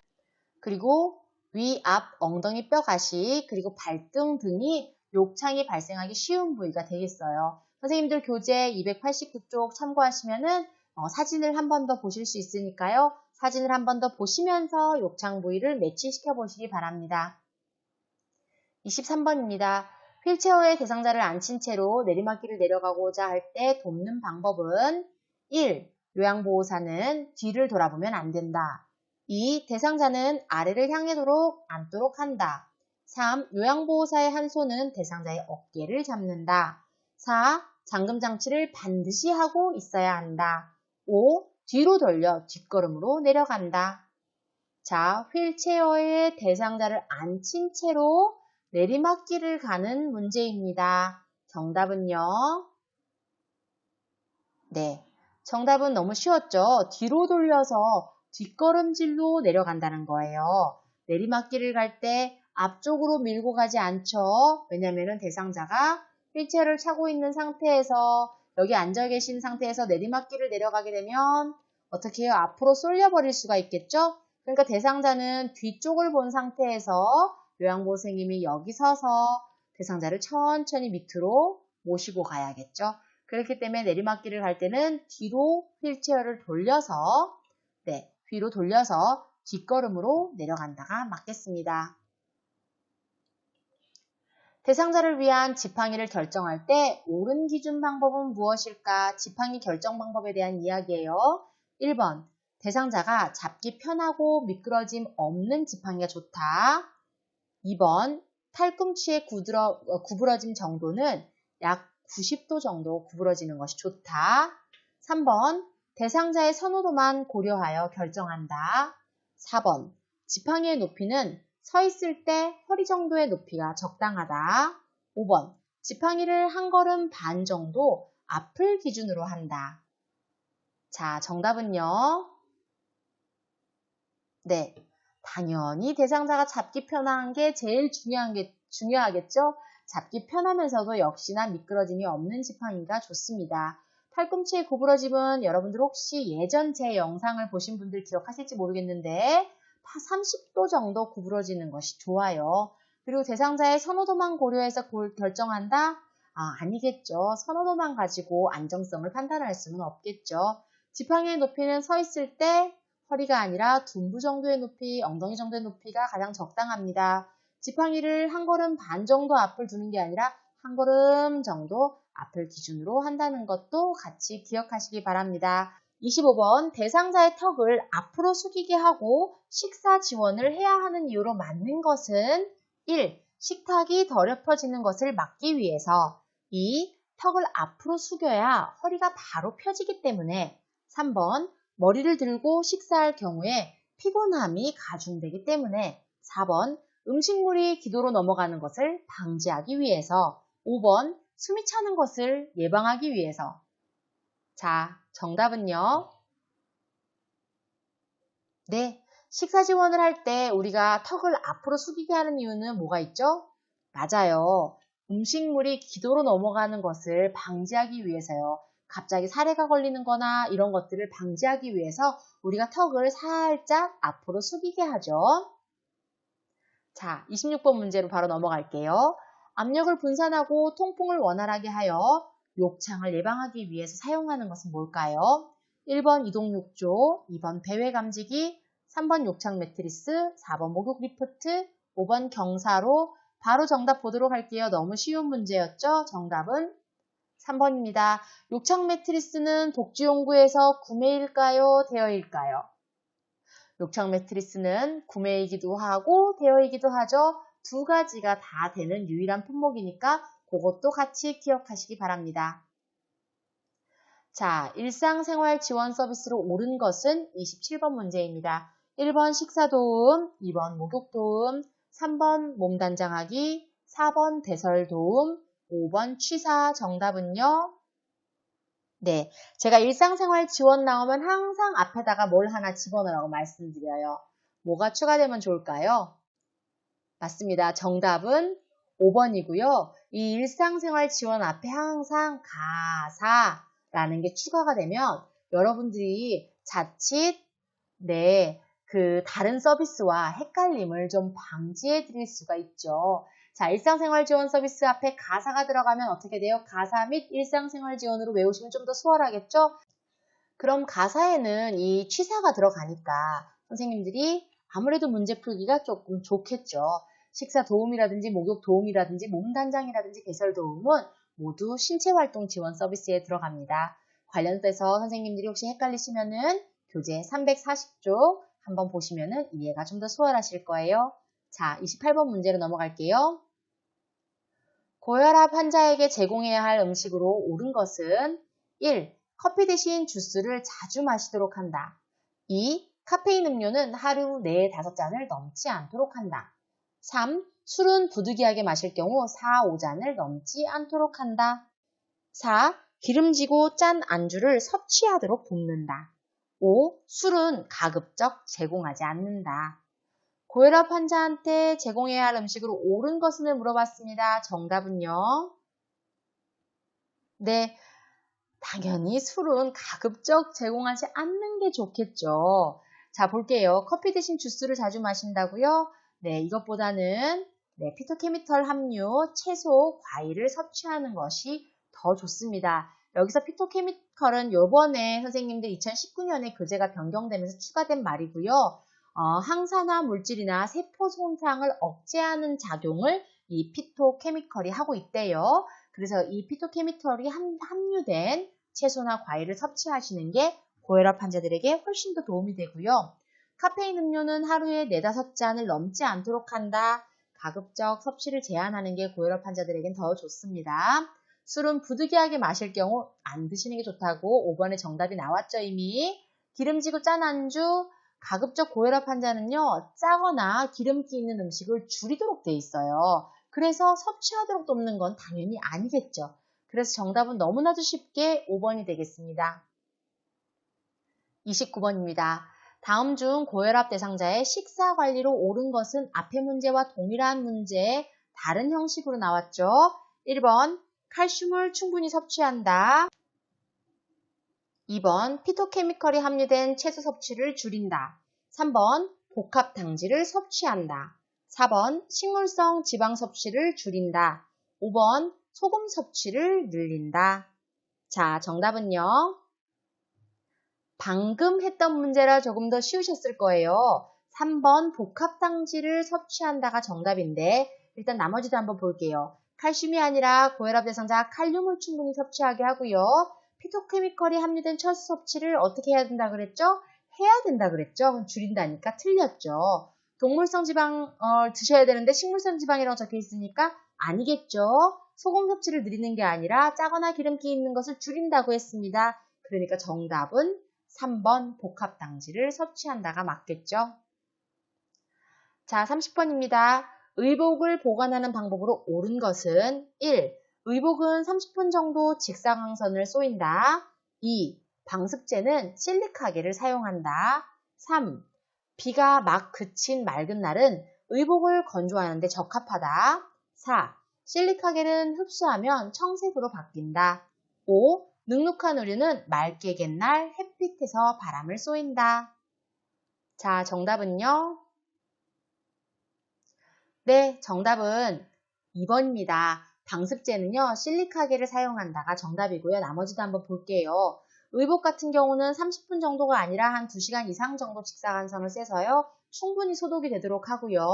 그리고 위, 앞, 엉덩이 뼈 가시, 그리고 발등 등이 욕창이 발생하기 쉬운 부위가 되겠어요. 선생님들 교재 289쪽 참고하시면은 사진을 한 번 더 보실 수 있으니까요. 사진을 한 번 더 보시면서 욕창 부위를 매치시켜 보시기 바랍니다. 23번입니다. 휠체어에 대상자를 앉힌 채로 내리막길을 내려가고자 할 때 돕는 방법은 1. 요양보호사는 뒤를 돌아보면 안 된다. 2. 대상자는 아래를 향하도록 앉도록 한다. 3. 요양보호사의 한 손은 대상자의 어깨를 잡는다. 4. 잠금장치를 반드시 하고 있어야 한다. 5. 뒤로 돌려 뒷걸음으로 내려간다. 자, 휠체어에 대상자를 앉힌 채로 내리막길을 가는 문제입니다. 정답은요? 네, 정답은 너무 쉬웠죠? 뒤로 돌려서 뒷걸음질로 내려간다는 거예요. 내리막길을 갈 때 앞쪽으로 밀고 가지 않죠? 왜냐하면 대상자가 휠체어를 차고 있는 상태에서 여기 앉아 계신 상태에서 내리막길을 내려가게 되면 어떻게 해요? 앞으로 쏠려버릴 수가 있겠죠? 그러니까 대상자는 뒤쪽을 본 상태에서 요양보호사님이 여기 서서 대상자를 천천히 밑으로 모시고 가야겠죠. 그렇기 때문에 내리막길을 갈 때는 뒤로 휠체어를 돌려서 뒤로 돌려서 뒷걸음으로 내려간다가 맞겠습니다. 대상자를 위한 지팡이를 결정할 때 옳은 기준 방법은 무엇일까? 지팡이 결정 방법에 대한 이야기예요. 1번 대상자가 잡기 편하고 미끄러짐 없는 지팡이가 좋다. 2번 팔꿈치의 구부러짐 정도는 약 90도 정도 구부러지는 것이 좋다. 3번 대상자의 선호도만 고려하여 결정한다. 4번 지팡이의 높이는 서 있을 때 허리 정도의 높이가 적당하다. 5번 지팡이를 한 걸음 반 정도 앞을 기준으로 한다. 자, 정답은요. 네, 당연히 대상자가 잡기 편한 게 제일 중요하겠죠? 잡기 편하면서도 역시나 미끄러짐이 없는 지팡이가 좋습니다. 팔꿈치의 구부러짐은 여러분들 혹시 예전 제 영상을 보신 분들 기억하실지 모르겠는데 30도 정도 구부러지는 것이 좋아요. 그리고 대상자의 선호도만 고려해서 결정한다? 아니겠죠. 선호도만 가지고 안정성을 판단할 수는 없겠죠. 지팡이의 높이는 서 있을 때 허리가 아니라 둔부 정도의 높이, 엉덩이 정도의 높이가 가장 적당합니다. 지팡이를 한 걸음 반 정도 앞을 두는 게 아니라 한 걸음 정도 앞을 기준으로 한다는 것도 같이 기억하시기 바랍니다. 25번 대상자의 턱을 앞으로 숙이게 하고 식사 지원을 해야 하는 이유로 맞는 것은 1. 식탁이 더럽혀지는 것을 막기 위해서 2. 턱을 앞으로 숙여야 허리가 바로 펴지기 때문에 3번 머리를 들고 식사할 경우에 피곤함이 가중되기 때문에 4번 음식물이 기도로 넘어가는 것을 방지하기 위해서 5번 숨이 차는 것을 예방하기 위해서. 자, 정답은요. 네, 식사 지원을 할 때 우리가 턱을 앞으로 숙이게 하는 이유는 뭐가 있죠? 맞아요. 음식물이 기도로 넘어가는 것을 방지하기 위해서요. 갑자기 사례가 걸리는 거나 이런 것들을 방지하기 위해서 우리가 턱을 살짝 앞으로 숙이게 하죠. 자, 26번 문제로 바로 넘어갈게요. 압력을 분산하고 통풍을 원활하게 하여 욕창을 예방하기 위해서 사용하는 것은 뭘까요? 1번 이동욕조, 2번 배회 감지기, 3번 욕창 매트리스, 4번 목욕 리프트, 5번 경사로. 바로 정답 보도록 할게요. 너무 쉬운 문제였죠? 정답은 3번입니다. 욕창 매트리스는 복지용구에서 구매일까요? 대여일까요? 욕창 매트리스는 구매이기도 하고 대여이기도 하죠. 두 가지가 다 되는 유일한 품목이니까 그것도 같이 기억하시기 바랍니다. 자, 일상생활 지원 서비스로 옳은 것은 27번 문제입니다. 1번 식사도움, 2번 목욕도움, 3번 몸단장하기, 4번 대설도움, 5번 취사. 정답은요? 네, 제가 일상생활 지원 나오면 항상 앞에다가 뭘 하나 집어넣으라고 말씀드려요. 뭐가 추가되면 좋을까요? 맞습니다. 정답은 5번이고요. 이 일상생활 지원 앞에 항상 가사라는 게 추가가 되면 여러분들이 자칫 다른 서비스와 헷갈림을 좀 방지해 드릴 수가 있죠. 자, 일상생활 지원 서비스 앞에 가사가 들어가면 어떻게 돼요? 가사 및 일상생활 지원으로 외우시면 좀 더 수월하겠죠? 그럼 가사에는 이 취사가 들어가니까 선생님들이 아무래도 문제 풀기가 조금 좋겠죠. 식사 도움이라든지 목욕 도움이라든지 몸단장이라든지 개설 도움은 모두 신체활동 지원 서비스에 들어갑니다. 관련돼서 선생님들이 혹시 헷갈리시면은 교재 340쪽 한번 보시면은 이해가 좀 더 수월하실 거예요. 자, 28번 문제로 넘어갈게요. 고혈압 환자에게 제공해야 할 음식으로 옳은 것은 1. 커피 대신 주스를 자주 마시도록 한다. 2. 카페인 음료는 하루 4, 5잔을 넘지 않도록 한다. 3. 술은 부득이하게 마실 경우 4, 5잔을 넘지 않도록 한다. 4. 기름지고 짠 안주를 섭취하도록 돕는다. 5. 술은 가급적 제공하지 않는다. 고혈압 환자한테 제공해야 할 음식으로 옳은 것을 물어봤습니다. 정답은요? 네, 당연히 술은 가급적 제공하지 않는 게 좋겠죠. 자, 볼게요. 커피 대신 주스를 자주 마신다고요? 네, 이것보다는 피토케미컬 함유, 채소, 과일을 섭취하는 것이 더 좋습니다. 여기서 피토케미컬은 요번에 선생님들 2019년에 교재가 변경되면서 추가된 말이고요. 항산화 물질이나 세포 손상을 억제하는 작용을 이 피토케미컬이 하고 있대요. 그래서 이 피토케미컬이 함유된 채소나 과일을 섭취하시는 게 고혈압 환자들에게 훨씬 더 도움이 되고요. 카페인 음료는 하루에 4-5잔을 넘지 않도록 한다. 가급적 섭취를 제한하는 게 고혈압 환자들에겐 더 좋습니다. 술은 부득이하게 마실 경우 안 드시는 게 좋다고 5번의 정답이 나왔죠, 이미. 기름지고 짠 안주, 가급적 고혈압 환자는요, 짜거나 기름기 있는 음식을 줄이도록 돼 있어요. 그래서 섭취하도록 돕는 건 당연히 아니겠죠. 그래서 정답은 너무나도 쉽게 5번이 되겠습니다. 29번입니다. 다음 중 고혈압 대상자의 식사 관리로 옳은 것은 앞의 문제와 동일한 문제의 다른 형식으로 나왔죠. 1번, 칼슘을 충분히 섭취한다. 2번, 피토케미컬이 함유된 채소 섭취를 줄인다. 3번, 복합 당질을 섭취한다. 4번, 식물성 지방 섭취를 줄인다. 5번, 소금 섭취를 늘린다. 자, 정답은요. 방금 했던 문제라 조금 더 쉬우셨을 거예요. 3번, 복합 당질을 섭취한다가 정답인데 일단 나머지도 한번 볼게요. 칼슘이 아니라 고혈압 대상자 칼륨을 충분히 섭취하게 하고요. 피토케미컬이 함유된 채소 섭취를 어떻게 해야 된다 그랬죠? 해야 된다 그랬죠? 그럼 줄인다니까 틀렸죠. 동물성 지방 드셔야 되는데 식물성 지방이라고 적혀 있으니까 아니겠죠. 소금 섭취를 늘리는 게 아니라 짜거나 기름기 있는 것을 줄인다고 했습니다. 그러니까 정답은 3번 복합 당질을 섭취한다가 맞겠죠. 자, 30번입니다. 의복을 보관하는 방법으로 옳은 것은 1. 의복은 30분 정도 직사광선을 쏘인다. 2. 방습제는 실리카겔을 사용한다. 3. 비가 막 그친 맑은 날은 의복을 건조하는 데 적합하다. 4. 실리카겔은 흡수하면 청색으로 바뀐다. 5. 눅눅한 우유는 맑게 갠 날 햇빛에서 바람을 쏘인다. 자, 정답은요? 네, 정답은 2번입니다. 방습제는요, 실리카겔을 사용한다가 정답이고요. 나머지도 한번 볼게요. 의복 같은 경우는 30분 정도가 아니라 한 2시간 이상 정도 직사광선을 쐬서요, 충분히 소독이 되도록 하고요.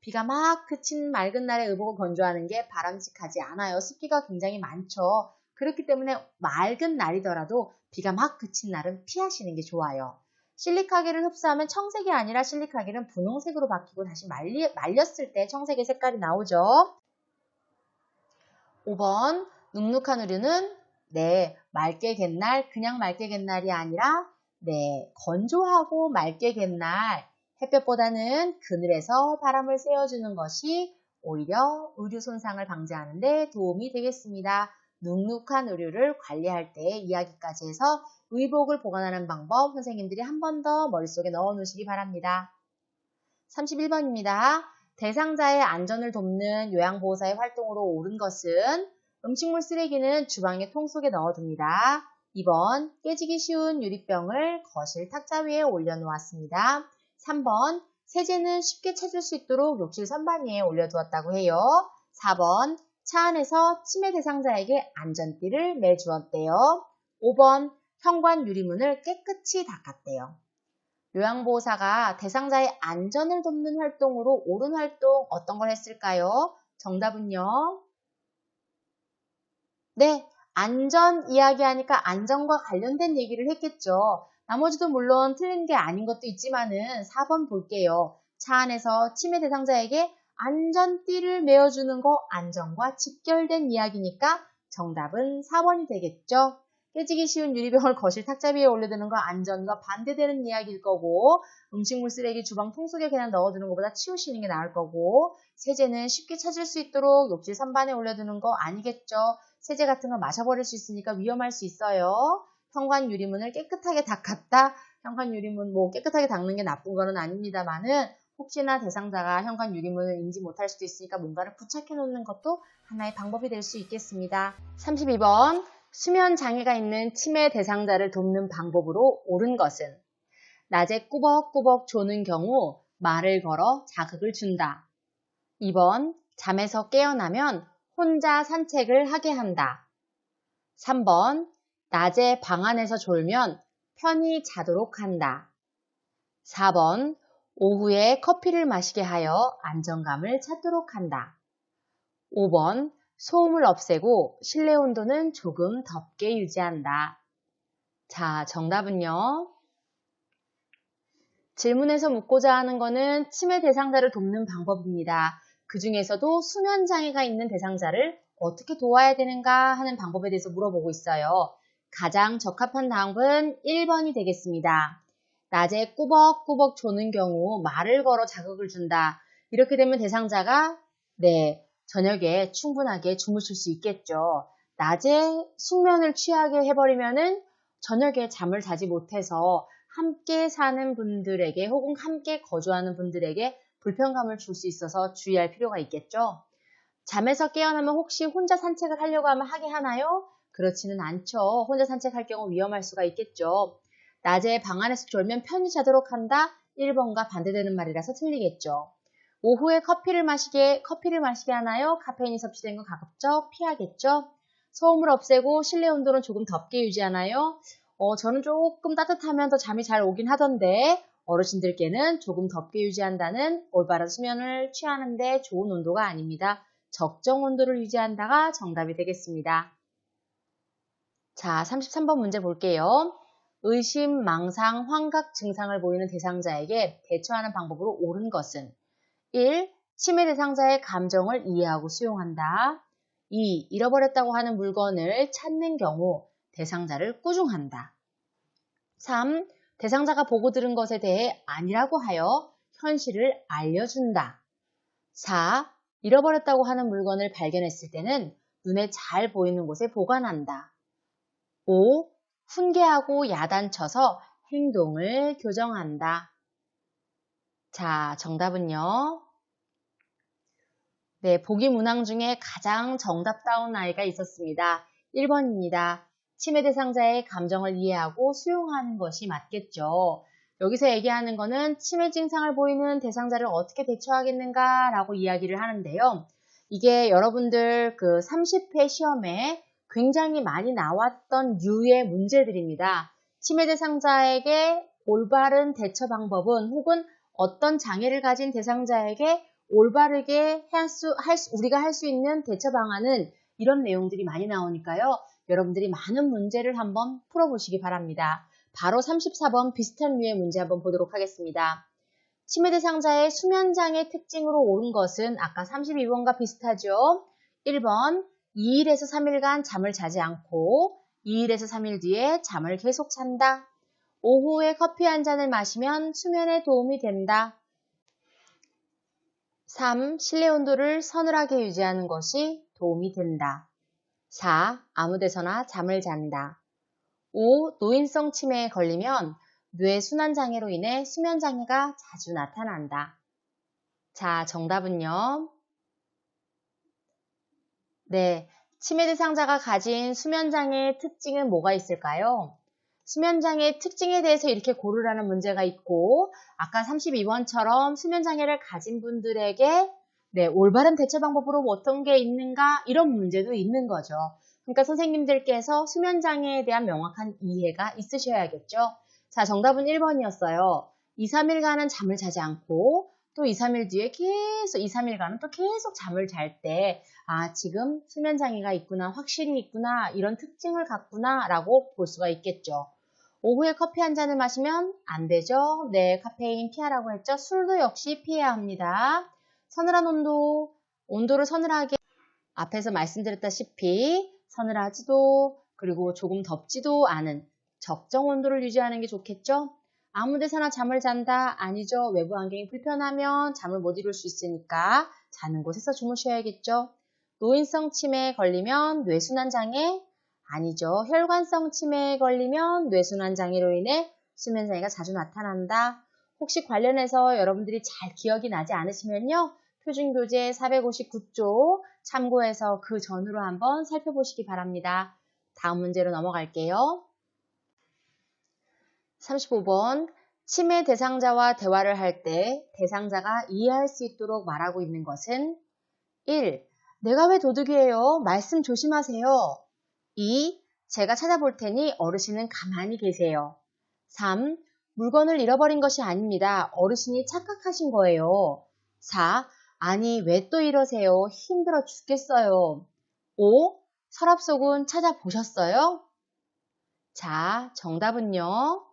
비가 막 그친 맑은 날에 의복을 건조하는 게 바람직하지 않아요. 습기가 굉장히 많죠. 그렇기 때문에 맑은 날이더라도 비가 막 그친 날은 피하시는 게 좋아요. 실리카겔을 흡수하면 청색이 아니라 실리카겔은 분홍색으로 바뀌고 다시 말렸을 때 청색의 색깔이 나오죠. 5번, 눅눅한 우유는 맑게 갠 날, 그냥 맑게 갠 날이 아니라 건조하고 맑게 갠 날, 햇볕보다는 그늘에서 바람을 쐬어주는 것이 오히려 의류 손상을 방지하는 데 도움이 되겠습니다. 눅눅한 의류를 관리할 때 이야기까지 해서 의복을 보관하는 방법 선생님들이 한 번 더 머릿속에 넣어 놓으시기 바랍니다. 31번입니다. 대상자의 안전을 돕는 요양보호사의 활동으로 옳은 것은 음식물 쓰레기는 주방의 통 속에 넣어둡니다. 2번 깨지기 쉬운 유리병을 거실 탁자 위에 올려놓았습니다. 3번 세제는 쉽게 찾을 수 있도록 욕실 선반 위에 올려두었다고 해요. 4번 차 안에서 치매 대상자에게 안전띠를 매주었대요. 5번 현관 유리문을 깨끗이 닦았대요. 요양보호사가 대상자의 안전을 돕는 활동으로 옳은 활동 어떤 걸 했을까요? 정답은요. 안전 이야기하니까 안전과 관련된 얘기를 했겠죠. 나머지도 물론 틀린 게 아닌 것도 있지만은 4번 볼게요. 차 안에서 치매 대상자에게 안전띠를 메어주는 거 안전과 직결된 이야기니까 정답은 4번이 되겠죠. 깨지기 쉬운 유리병을 거실 탁자 위에 올려두는 거 안전과 반대되는 이야기일 거고 음식물 쓰레기 주방 통 속에 그냥 넣어두는 것보다 치우시는 게 나을 거고 세제는 쉽게 찾을 수 있도록 욕실 선반에 올려두는 거 아니겠죠. 세제 같은 거 마셔버릴 수 있으니까 위험할 수 있어요. 현관 유리문을 깨끗하게 닦았다. 현관 유리문 깨끗하게 닦는 게 나쁜 거는 아닙니다만은 혹시나 대상자가 현관 유리문을 인지 못할 수도 있으니까 뭔가를 부착해 놓는 것도 하나의 방법이 될 수 있겠습니다. 32번 수면 장애가 있는 치매 대상자를 돕는 방법으로 옳은 것은 낮에 꾸벅꾸벅 조는 경우 말을 걸어 자극을 준다. 2번 잠에서 깨어나면 혼자 산책을 하게 한다. 3번 낮에 방 안에서 졸면 편히 자도록 한다. 4번 오후에 커피를 마시게 하여 안정감을 찾도록 한다. 5번 소음을 없애고 실내 온도는 조금 덥게 유지한다. 자, 정답은요. 질문에서 묻고자 하는 거는 치매 대상자를 돕는 방법입니다. 그 중에서도 수면 장애가 있는 대상자를 어떻게 도와야 되는가 하는 방법에 대해서 물어보고 있어요. 가장 적합한 답은 1번이 되겠습니다. 낮에 꾸벅꾸벅 조는 경우 말을 걸어 자극을 준다. 이렇게 되면 대상자가 저녁에 충분하게 주무실 수 있겠죠. 낮에 숙면을 취하게 해버리면은 저녁에 잠을 자지 못해서 함께 사는 분들에게 혹은 함께 거주하는 분들에게 불편감을 줄 수 있어서 주의할 필요가 있겠죠. 잠에서 깨어나면 혹시 혼자 산책을 하려고 하면 하게 하나요? 그렇지는 않죠. 혼자 산책할 경우 위험할 수가 있겠죠. 낮에 방 안에서 졸면 편히 자도록 한다? 1번과 반대되는 말이라서 틀리겠죠. 오후에 커피를 마시게 하나요? 카페인이 섭취된 건 가급적 피하겠죠. 소음을 없애고 실내 온도는 조금 덥게 유지하나요? 저는 조금 따뜻하면 더 잠이 잘 오긴 하던데 어르신들께는 조금 덥게 유지한다는 올바른 수면을 취하는데 좋은 온도가 아닙니다. 적정 온도를 유지한다가 정답이 되겠습니다. 자, 33번 문제 볼게요. 의심, 망상, 환각 증상을 보이는 대상자에게 대처하는 방법으로 옳은 것은 1. 치매 대상자의 감정을 이해하고 수용한다. 2. 잃어버렸다고 하는 물건을 찾는 경우 대상자를 꾸중한다. 3. 대상자가 보고 들은 것에 대해 아니라고 하여 현실을 알려준다. 4. 잃어버렸다고 하는 물건을 발견했을 때는 눈에 잘 보이는 곳에 보관한다. 5. 훈계하고 야단쳐서 행동을 교정한다. 자, 정답은요. 보기 문항 중에 가장 정답다운 아이가 있었습니다. 1번입니다. 치매 대상자의 감정을 이해하고 수용하는 것이 맞겠죠. 여기서 얘기하는 거는 치매 증상을 보이는 대상자를 어떻게 대처하겠는가 라고 이야기를 하는데요. 이게 여러분들 그 30회 시험에 굉장히 많이 나왔던 류의 문제들입니다. 치매 대상자에게 올바른 대처 방법은 혹은 어떤 장애를 가진 대상자에게 올바르게 우리가 할 수 있는 대처 방안은 이런 내용들이 많이 나오니까요. 여러분들이 많은 문제를 한번 풀어보시기 바랍니다. 바로 34번 비슷한 류의 문제 한번 보도록 하겠습니다. 치매 대상자의 수면장애 특징으로 옳은 것은 아까 32번과 비슷하죠. 1번 2일에서 3일간 잠을 자지 않고 2일에서 3일 뒤에 잠을 계속 잔다. 오후에 커피 한 잔을 마시면 수면에 도움이 된다. 3. 실내 온도를 서늘하게 유지하는 것이 도움이 된다. 4. 아무 데서나 잠을 잔다. 5. 노인성 치매에 걸리면 뇌순환장애로 인해 수면장애가 자주 나타난다. 자, 정답은요. 네, 치매 대상자가 가진 수면장애의 특징은 뭐가 있을까요? 수면장애의 특징에 대해서 이렇게 고르라는 문제가 있고 아까 32번처럼 수면장애를 가진 분들에게 올바른 대처 방법으로 어떤 게 있는가 이런 문제도 있는 거죠. 그러니까 선생님들께서 수면장애에 대한 명확한 이해가 있으셔야겠죠. 자, 정답은 1번이었어요. 2, 3일간은 잠을 자지 않고 또 2, 3일 뒤에 계속 2, 3일간은 또 계속 잠을 잘 때 지금 수면장애가 있구나, 확실히 있구나, 이런 특징을 갖구나 라고 볼 수가 있겠죠. 오후에 커피 한 잔을 마시면 안 되죠. 네, 카페인 피하라고 했죠. 술도 역시 피해야 합니다. 서늘한 온도를 서늘하게 앞에서 말씀드렸다시피 서늘하지도 그리고 조금 덥지도 않은 적정 온도를 유지하는 게 좋겠죠. 아무 데서나 잠을 잔다? 아니죠. 외부 환경이 불편하면 잠을 못 이룰 수 있으니까 자는 곳에서 주무셔야겠죠. 노인성 치매에 걸리면 뇌순환 장애? 아니죠. 혈관성 치매에 걸리면 뇌순환 장애로 인해 수면 장애가 자주 나타난다. 혹시 관련해서 여러분들이 잘 기억이 나지 않으시면요. 표준교재 459쪽 참고해서 그 전으로 한번 살펴보시기 바랍니다. 다음 문제로 넘어갈게요. 35번 치매 대상자와 대화를 할 때 대상자가 이해할 수 있도록 말하고 있는 것은 1. 내가 왜 도둑이에요? 말씀 조심하세요. 2. 제가 찾아볼 테니 어르신은 가만히 계세요. 3. 물건을 잃어버린 것이 아닙니다. 어르신이 착각하신 거예요. 4. 아니 왜 또 이러세요? 힘들어 죽겠어요. 5. 서랍 속은 찾아보셨어요? 자, 정답은요.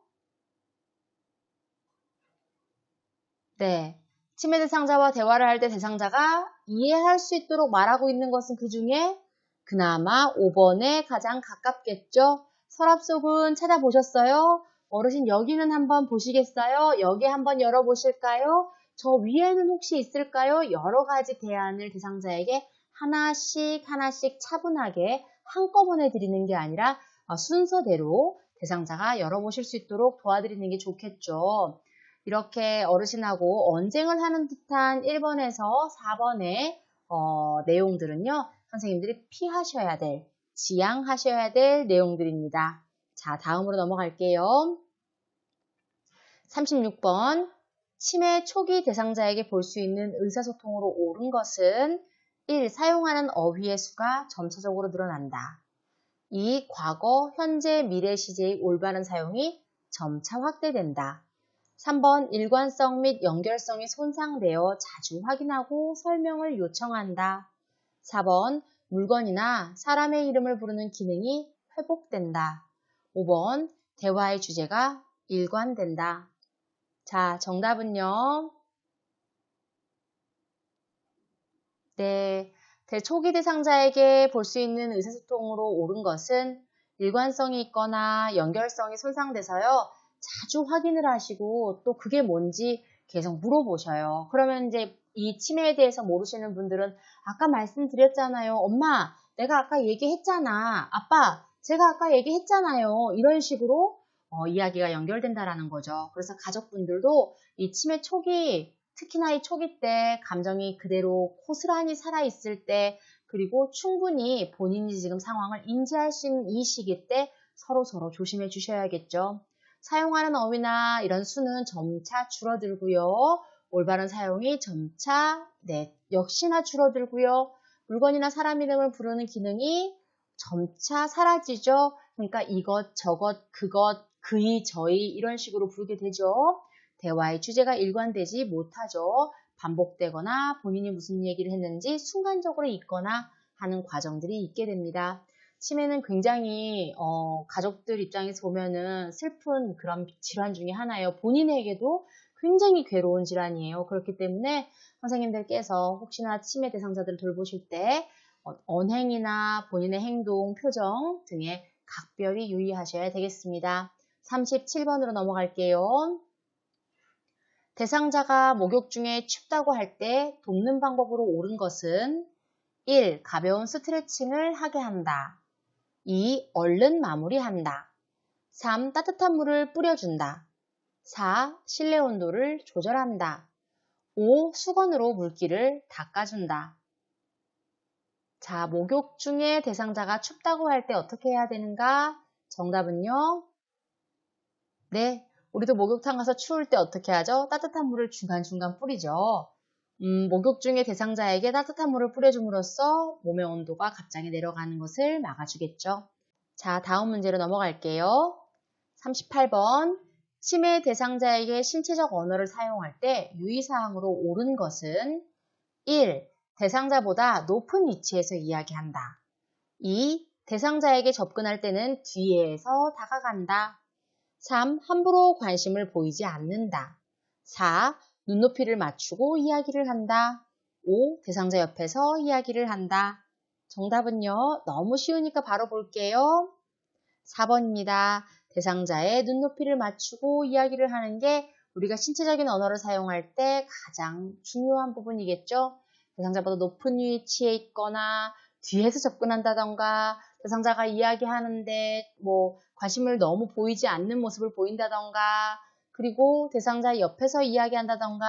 네. 치매 대상자와 대화를 할 때 대상자가 이해할 수 있도록 말하고 있는 것은 그 중에 그나마 5번에 가장 가깝겠죠. 서랍 속은 찾아보셨어요? 어르신 여기는 한번 보시겠어요? 여기 한번 열어보실까요? 저 위에는 혹시 있을까요? 여러 가지 대안을 대상자에게 하나씩 차분하게 한꺼번에 드리는 게 아니라 순서대로 대상자가 열어보실 수 있도록 도와드리는 게 좋겠죠. 이렇게 어르신하고 언쟁을 하는 듯한 1번에서 4번의 내용들은요. 선생님들이 피하셔야 될, 지양하셔야 될 내용들입니다. 자, 다음으로 넘어갈게요. 36번 치매 초기 대상자에게 볼 수 있는 의사소통으로 옳은 것은 1. 사용하는 어휘의 수가 점차적으로 늘어난다. 2. 과거, 현재, 미래 시제의 올바른 사용이 점차 확대된다. 3번 일관성 및 연결성이 손상되어 자주 확인하고 설명을 요청한다. 4번 물건이나 사람의 이름을 부르는 기능이 회복된다. 5번 대화의 주제가 일관된다. 자, 정답은요. 네, 대초기 대상자에게 볼 수 있는 의사소통으로 옳은 것은 일관성이 있거나 연결성이 손상돼서요. 자주 확인을 하시고 또 그게 뭔지 계속 물어보셔요. 그러면 이제 이 치매에 대해서 모르시는 분들은 아까 말씀드렸잖아요. 엄마, 내가 아까 얘기했잖아. 아빠, 제가 아까 얘기했잖아요. 이런 식으로 이야기가 연결된다라는 거죠. 그래서 가족분들도 이 치매 초기, 특히나 이 초기 때 감정이 그대로 고스란히 살아있을 때 그리고 충분히 본인이 지금 상황을 인지할 수 있는 이 시기 때 서로 조심해 주셔야겠죠. 사용하는 어휘나 이런 수는 점차 줄어들고요. 올바른 사용이 점차 역시나 줄어들고요. 물건이나 사람 이름을 부르는 기능이 점차 사라지죠. 그러니까 이것, 저것, 그것, 그이, 저이 이런 식으로 부르게 되죠. 대화의 주제가 일관되지 못하죠. 반복되거나 본인이 무슨 얘기를 했는지 순간적으로 잊거나 하는 과정들이 있게 됩니다. 치매는 굉장히 가족들 입장에서 보면은 슬픈 그런 질환 중에 하나예요. 본인에게도 굉장히 괴로운 질환이에요. 그렇기 때문에 선생님들께서 혹시나 치매 대상자들을 돌보실 때 언행이나 본인의 행동, 표정 등에 각별히 유의하셔야 되겠습니다. 37번으로 넘어갈게요. 대상자가 목욕 중에 춥다고 할 때 돕는 방법으로 옳은 것은 1. 가벼운 스트레칭을 하게 한다. 2. 얼른 마무리한다. 3. 따뜻한 물을 뿌려준다. 4. 실내 온도를 조절한다. 5. 수건으로 물기를 닦아준다. 자, 목욕 중에 대상자가 춥다고 할 때 어떻게 해야 되는가? 정답은요. 네, 우리도 목욕탕 가서 추울 때 어떻게 하죠? 따뜻한 물을 중간중간 뿌리죠. 목욕 중에 대상자에게 따뜻한 물을 뿌려줌으로써 몸의 온도가 갑자기 내려가는 것을 막아주겠죠. 자, 다음 문제로 넘어갈게요. 38번. 치매 대상자에게 신체적 언어를 사용할 때 유의사항으로 옳은 것은 1. 대상자보다 높은 위치에서 이야기한다. 2. 대상자에게 접근할 때는 뒤에서 다가간다. 3. 함부로 관심을 보이지 않는다. 4. 눈높이를 맞추고 이야기를 한다. 5. 대상자 옆에서 이야기를 한다. 정답은요. 너무 쉬우니까 바로 볼게요. 4번입니다. 대상자의 눈높이를 맞추고 이야기를 하는 게 우리가 신체적인 언어를 사용할 때 가장 중요한 부분이겠죠. 대상자보다 높은 위치에 있거나 뒤에서 접근한다던가 대상자가 이야기하는데 관심을 너무 보이지 않는 모습을 보인다던가 그리고 대상자 옆에서 이야기한다던가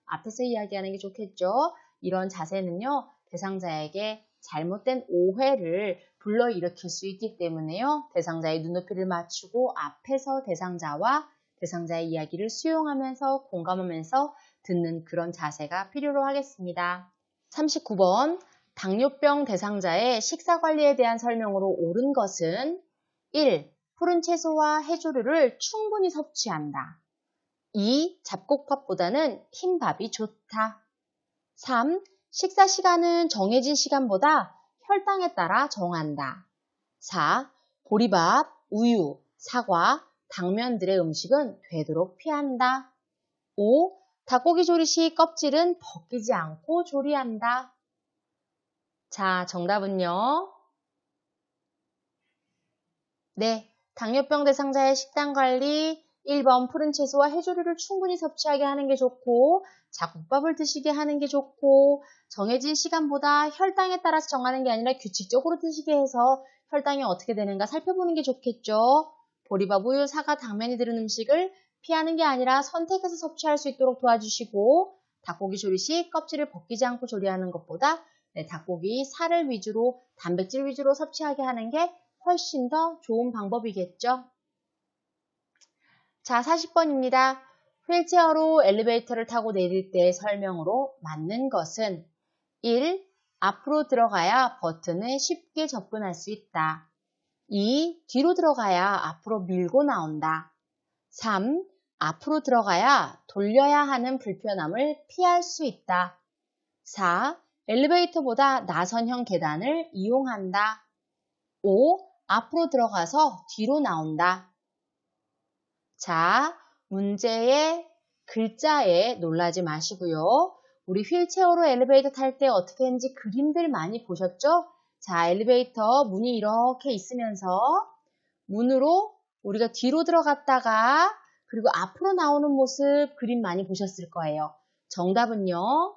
앞에서 이야기하는 게 좋겠죠. 이런 자세는요. 대상자에게 잘못된 오해를 불러일으킬 수 있기 때문에요. 대상자의 눈높이를 맞추고 앞에서 대상자와 대상자의 이야기를 수용하면서 공감하면서 듣는 그런 자세가 필요로 하겠습니다. 39번. 당뇨병 대상자의 식사관리에 대한 설명으로 옳은 것은 1. 푸른 채소와 해조류를 충분히 섭취한다. 2. 잡곡밥보다는 흰밥이 좋다. 3. 식사 시간은 정해진 시간보다 혈당에 따라 정한다. 4. 보리밥, 우유, 사과, 당면들의 음식은 되도록 피한다. 5. 닭고기 조리 시 껍질은 벗기지 않고 조리한다. 자, 정답은요. 네, 당뇨병 대상자의 식단 관리 1번 푸른 채소와 해조류를 충분히 섭취하게 하는 게 좋고 잡곡밥을 드시게 하는 게 좋고 정해진 시간보다 혈당에 따라서 정하는 게 아니라 규칙적으로 드시게 해서 혈당이 어떻게 되는가 살펴보는 게 좋겠죠. 보리밥, 우유, 사과, 당면이 들은 음식을 피하는 게 아니라 선택해서 섭취할 수 있도록 도와주시고 닭고기 조리 시 껍질을 벗기지 않고 조리하는 것보다 닭고기 살을 위주로 단백질 위주로 섭취하게 하는 게 훨씬 더 좋은 방법이겠죠. 자, 40번입니다. 휠체어로 엘리베이터를 타고 내릴 때의 설명으로 맞는 것은 1. 앞으로 들어가야 버튼에 쉽게 접근할 수 있다. 2. 뒤로 들어가야 앞으로 밀고 나온다. 3. 앞으로 들어가야 돌려야 하는 불편함을 피할 수 있다. 4. 엘리베이터보다 나선형 계단을 이용한다. 5. 앞으로 들어가서 뒤로 나온다. 자, 문제의 글자에 놀라지 마시고요. 우리 휠체어로 엘리베이터 탈 때 어떻게 했는지 그림들 많이 보셨죠? 자, 엘리베이터 문이 이렇게 있으면서 문으로 우리가 뒤로 들어갔다가 그리고 앞으로 나오는 모습 그림 많이 보셨을 거예요. 정답은요.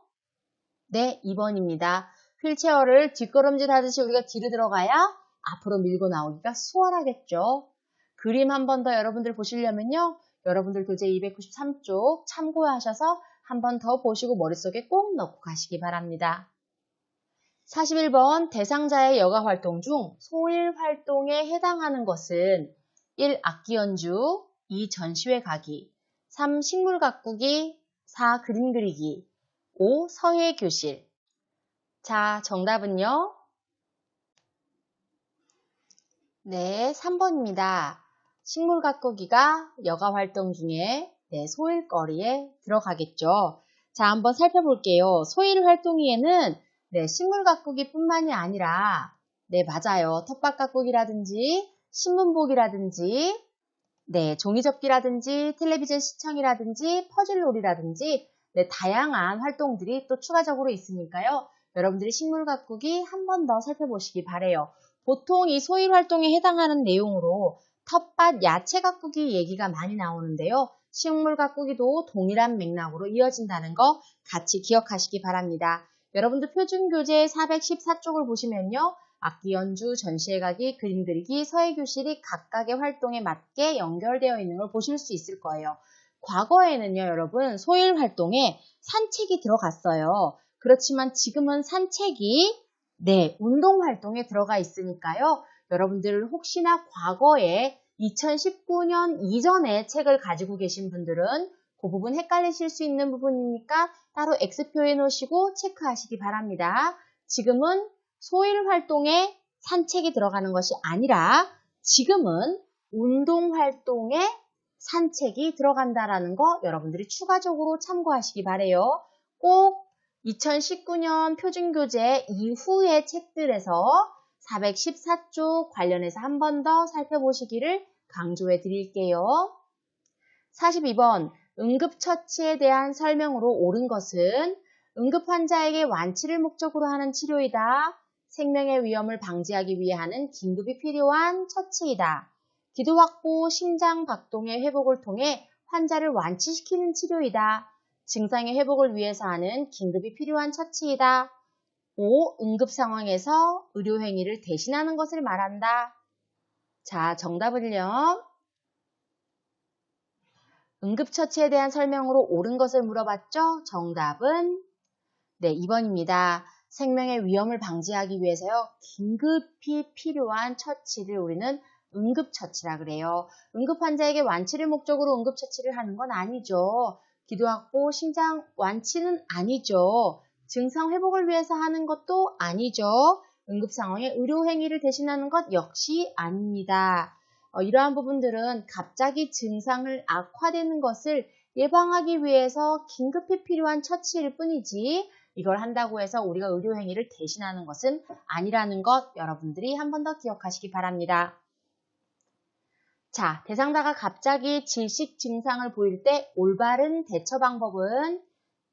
네, 2번입니다. 휠체어를 뒷걸음질 하듯이 우리가 뒤로 들어가야 앞으로 밀고 나오기가 수월하겠죠. 그림 한 번 더 여러분들 보시려면요. 여러분들 교재 293쪽 참고하셔서 한 번 더 보시고 머릿속에 꼭 넣고 가시기 바랍니다. 41번 대상자의 여가 활동 중 소일 활동에 해당하는 것은 1. 악기 연주 2. 전시회 가기 3. 식물 가꾸기 4. 그림 그리기 5. 서예 교실. 자, 정답은요? 네, 3번입니다. 식물 가꾸기가 여가 활동 중에 소일거리에 들어가겠죠. 자, 한번 살펴볼게요. 소일 활동위에는 식물 가꾸기뿐만이 아니라 맞아요. 텃밭 가꾸기라든지 신문보기라든지 종이접기라든지 텔레비전 시청이라든지 퍼즐놀이라든지 다양한 활동들이 또 추가적으로 있으니까요. 여러분들이 식물 가꾸기 한 번 더 살펴보시기 바래요. 보통 이 소일 활동에 해당하는 내용으로 텃밭, 야채 가꾸기 얘기가 많이 나오는데요. 식물 가꾸기도 동일한 맥락으로 이어진다는 거 같이 기억하시기 바랍니다. 여러분들 표준교재 414쪽을 보시면요. 악기 연주, 전시회 가기, 그림 그리기, 서예 교실이 각각의 활동에 맞게 연결되어 있는 걸 보실 수 있을 거예요. 과거에는요, 여러분, 소일 활동에 산책이 들어갔어요. 그렇지만 지금은 산책이 운동 활동에 들어가 있으니까요. 여러분들 혹시나 과거에 2019년 이전에 책을 가지고 계신 분들은 그 부분 헷갈리실 수 있는 부분이니까 따로 X표해 놓으시고 체크하시기 바랍니다. 지금은 소일 활동에 산책이 들어가는 것이 아니라 지금은 운동 활동에 산책이 들어간다라는 거 여러분들이 추가적으로 참고하시기 바래요. 꼭 2019년 표준교재 이후의 책들에서 414쪽 관련해서 한 번 더 살펴보시기를 강조해 드릴게요. 42번 응급처치에 대한 설명으로 옳은 것은 응급 환자에게 완치를 목적으로 하는 치료이다. 생명의 위험을 방지하기 위해 하는 긴급이 필요한 처치이다. 기도 확보, 심장 박동의 회복을 통해 환자를 완치시키는 치료이다. 증상의 회복을 위해서 하는 긴급이 필요한 처치이다. 5. 응급 상황에서 의료 행위를 대신하는 것을 말한다. 자, 정답은요. 응급처치에 대한 설명으로 옳은 것을 물어봤죠? 정답은 2번입니다. 생명의 위험을 방지하기 위해서요. 긴급히 필요한 처치를 우리는 응급처치라 그래요. 응급 환자에게 완치를 목적으로 응급처치를 하는 건 아니죠. 기도 확보, 심장 완치는 아니죠. 증상 회복을 위해서 하는 것도 아니죠. 응급 상황에 의료 행위를 대신하는 것 역시 아닙니다. 이러한 부분들은 갑자기 증상을 악화되는 것을 예방하기 위해서 긴급히 필요한 처치일 뿐이지 이걸 한다고 해서 우리가 의료 행위를 대신하는 것은 아니라는 것 여러분들이 한 번 더 기억하시기 바랍니다. 자, 대상자가 갑자기 질식 증상을 보일 때 올바른 대처 방법은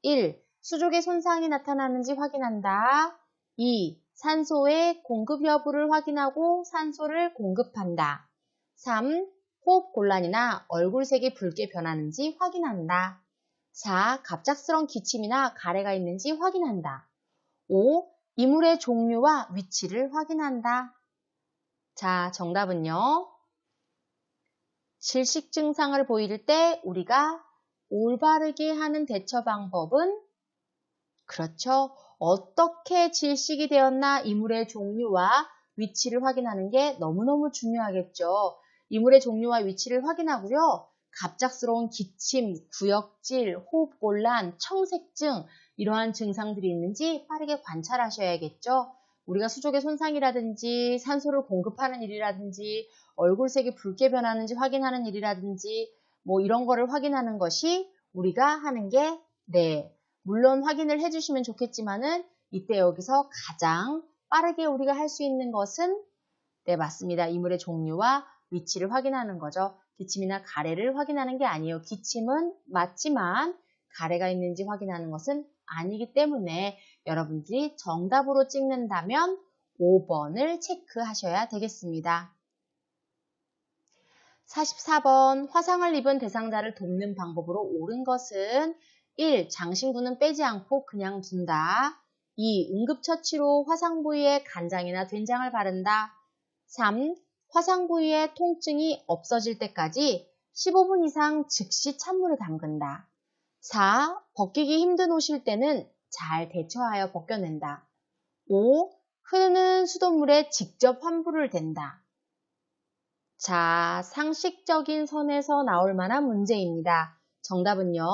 1. 수족의 손상이 나타나는지 확인한다. 2. 산소의 공급 여부를 확인하고 산소를 공급한다. 3. 호흡 곤란이나 얼굴색이 붉게 변하는지 확인한다. 4. 갑작스러운 기침이나 가래가 있는지 확인한다. 5. 이물의 종류와 위치를 확인한다. 자, 정답은요. 질식 증상을 보일 때 우리가 올바르게 하는 대처 방법은 그렇죠. 어떻게 질식이 되었나 이물의 종류와 위치를 확인하는 게 너무너무 중요하겠죠. 이물의 종류와 위치를 확인하고요. 갑작스러운 기침, 구역질, 호흡곤란, 청색증 이러한 증상들이 있는지 빠르게 관찰하셔야겠죠. 우리가 수족의 손상이라든지 산소를 공급하는 일이라든지 얼굴색이 붉게 변하는지 확인하는 일이라든지 뭐 이런 거를 확인하는 것이 우리가 하는 게 물론 확인을 해주시면 좋겠지만은 이때 여기서 가장 빠르게 우리가 할 수 있는 것은 맞습니다. 이물의 종류와 위치를 확인하는 거죠. 기침이나 가래를 확인하는 게 아니에요. 기침은 맞지만 가래가 있는지 확인하는 것은 아니기 때문에 여러분들이 정답으로 찍는다면 5번을 체크하셔야 되겠습니다. 44번 화상을 입은 대상자를 돕는 방법으로 옳은 것은 1. 장신구는 빼지 않고 그냥 둔다. 2. 응급처치로 화상 부위에 간장이나 된장을 바른다. 3. 화상 부위의 통증이 없어질 때까지 15분 이상 즉시 찬물에 담근다. 4. 벗기기 힘든 옷일 때는 잘 대처하여 벗겨낸다. 5. 흐르는 수돗물에 직접 환부를 댄다. 자, 상식적인 선에서 나올 만한 문제입니다. 정답은요.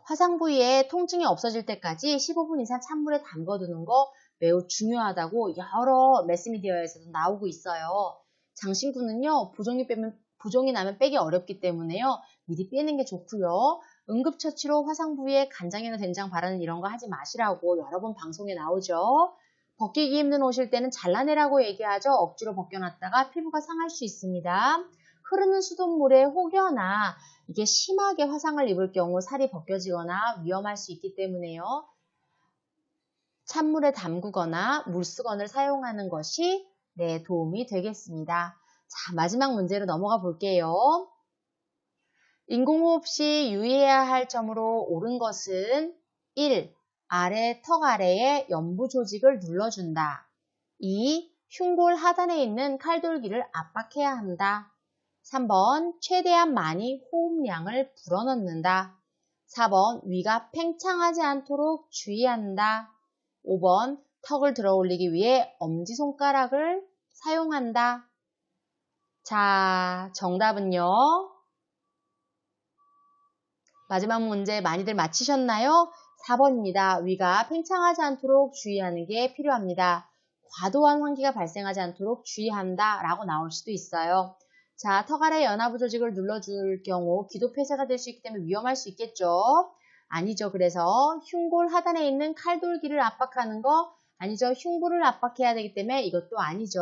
화상 부위에 통증이 없어질 때까지 15분 이상 찬물에 담궈두는 거 매우 중요하다고 여러 매스미디어에서도 나오고 있어요. 장신구는요, 부종이 나면 빼기 어렵기 때문에요. 미리 빼는 게 좋고요. 응급처치로 화상 부위에 간장이나 된장 바르는 이런 거 하지 마시라고 여러 번 방송에 나오죠. 벗기기 힘든 옷일 때는 잘라내라고 얘기하죠. 억지로 벗겨놨다가 피부가 상할 수 있습니다. 흐르는 수돗물에 혹여나 이게 심하게 화상을 입을 경우 살이 벗겨지거나 위험할 수 있기 때문에요. 찬물에 담그거나 물수건을 사용하는 것이 네, 도움이 되겠습니다. 자, 마지막 문제로 넘어가 볼게요. 인공호흡 시 유의해야 할 점으로 옳은 것은 1. 아래 턱 아래에 연부 조직을 눌러준다. 2. 흉골 하단에 있는 칼돌기를 압박해야 한다. 3번 최대한 많이 호흡량을 불어넣는다. 4번 위가 팽창하지 않도록 주의한다. 5번 턱을 들어 올리기 위해 엄지손가락을 사용한다. 자, 정답은요. 마지막 문제 많이들 맞히셨나요? 4번입니다. 위가 팽창하지 않도록 주의하는 게 필요합니다. 과도한 환기가 발생하지 않도록 주의한다 라고 나올 수도 있어요. 자, 턱 아래 연하부 조직을 눌러줄 경우 기도 폐쇄가 될 수 있기 때문에 위험할 수 있겠죠? 아니죠. 그래서 흉골 하단에 있는 칼돌기를 압박하는 거 아니죠. 흉부를 압박해야 되기 때문에 이것도 아니죠.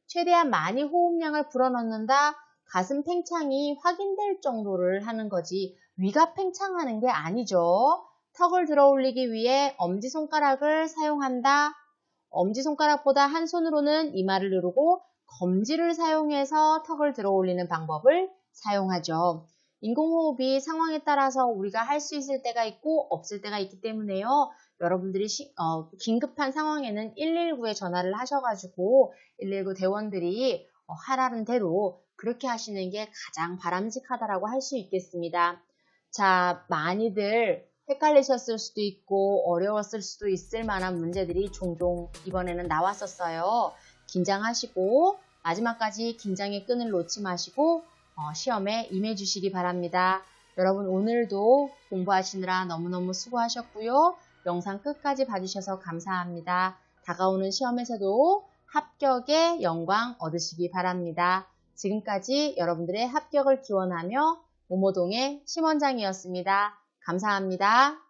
최대한 많이 호흡량을 불어넣는다. 가슴 팽창이 확인될 정도를 하는 거지 위가 팽창하는 게 아니죠. 턱을 들어 올리기 위해 엄지손가락을 사용한다. 엄지손가락보다 한 손으로는 이마를 누르고 검지를 사용해서 턱을 들어 올리는 방법을 사용하죠. 인공호흡이 상황에 따라서 우리가 할 수 있을 때가 있고 없을 때가 있기 때문에요. 여러분들이 긴급한 상황에는 119에 전화를 하셔가지고 119 대원들이 하라는 대로 그렇게 하시는 게 가장 바람직하다라고 할 수 있겠습니다. 자, 많이들 헷갈리셨을 수도 있고 어려웠을 수도 있을 만한 문제들이 종종 이번에는 나왔었어요. 긴장하시고 마지막까지 긴장의 끈을 놓지 마시고 시험에 임해주시기 바랍니다. 여러분 오늘도 공부하시느라 너무너무 수고하셨고요. 영상 끝까지 봐주셔서 감사합니다. 다가오는 시험에서도 합격의 영광 얻으시기 바랍니다. 지금까지 여러분들의 합격을 기원하며 모모동의 심원장이었습니다. 감사합니다.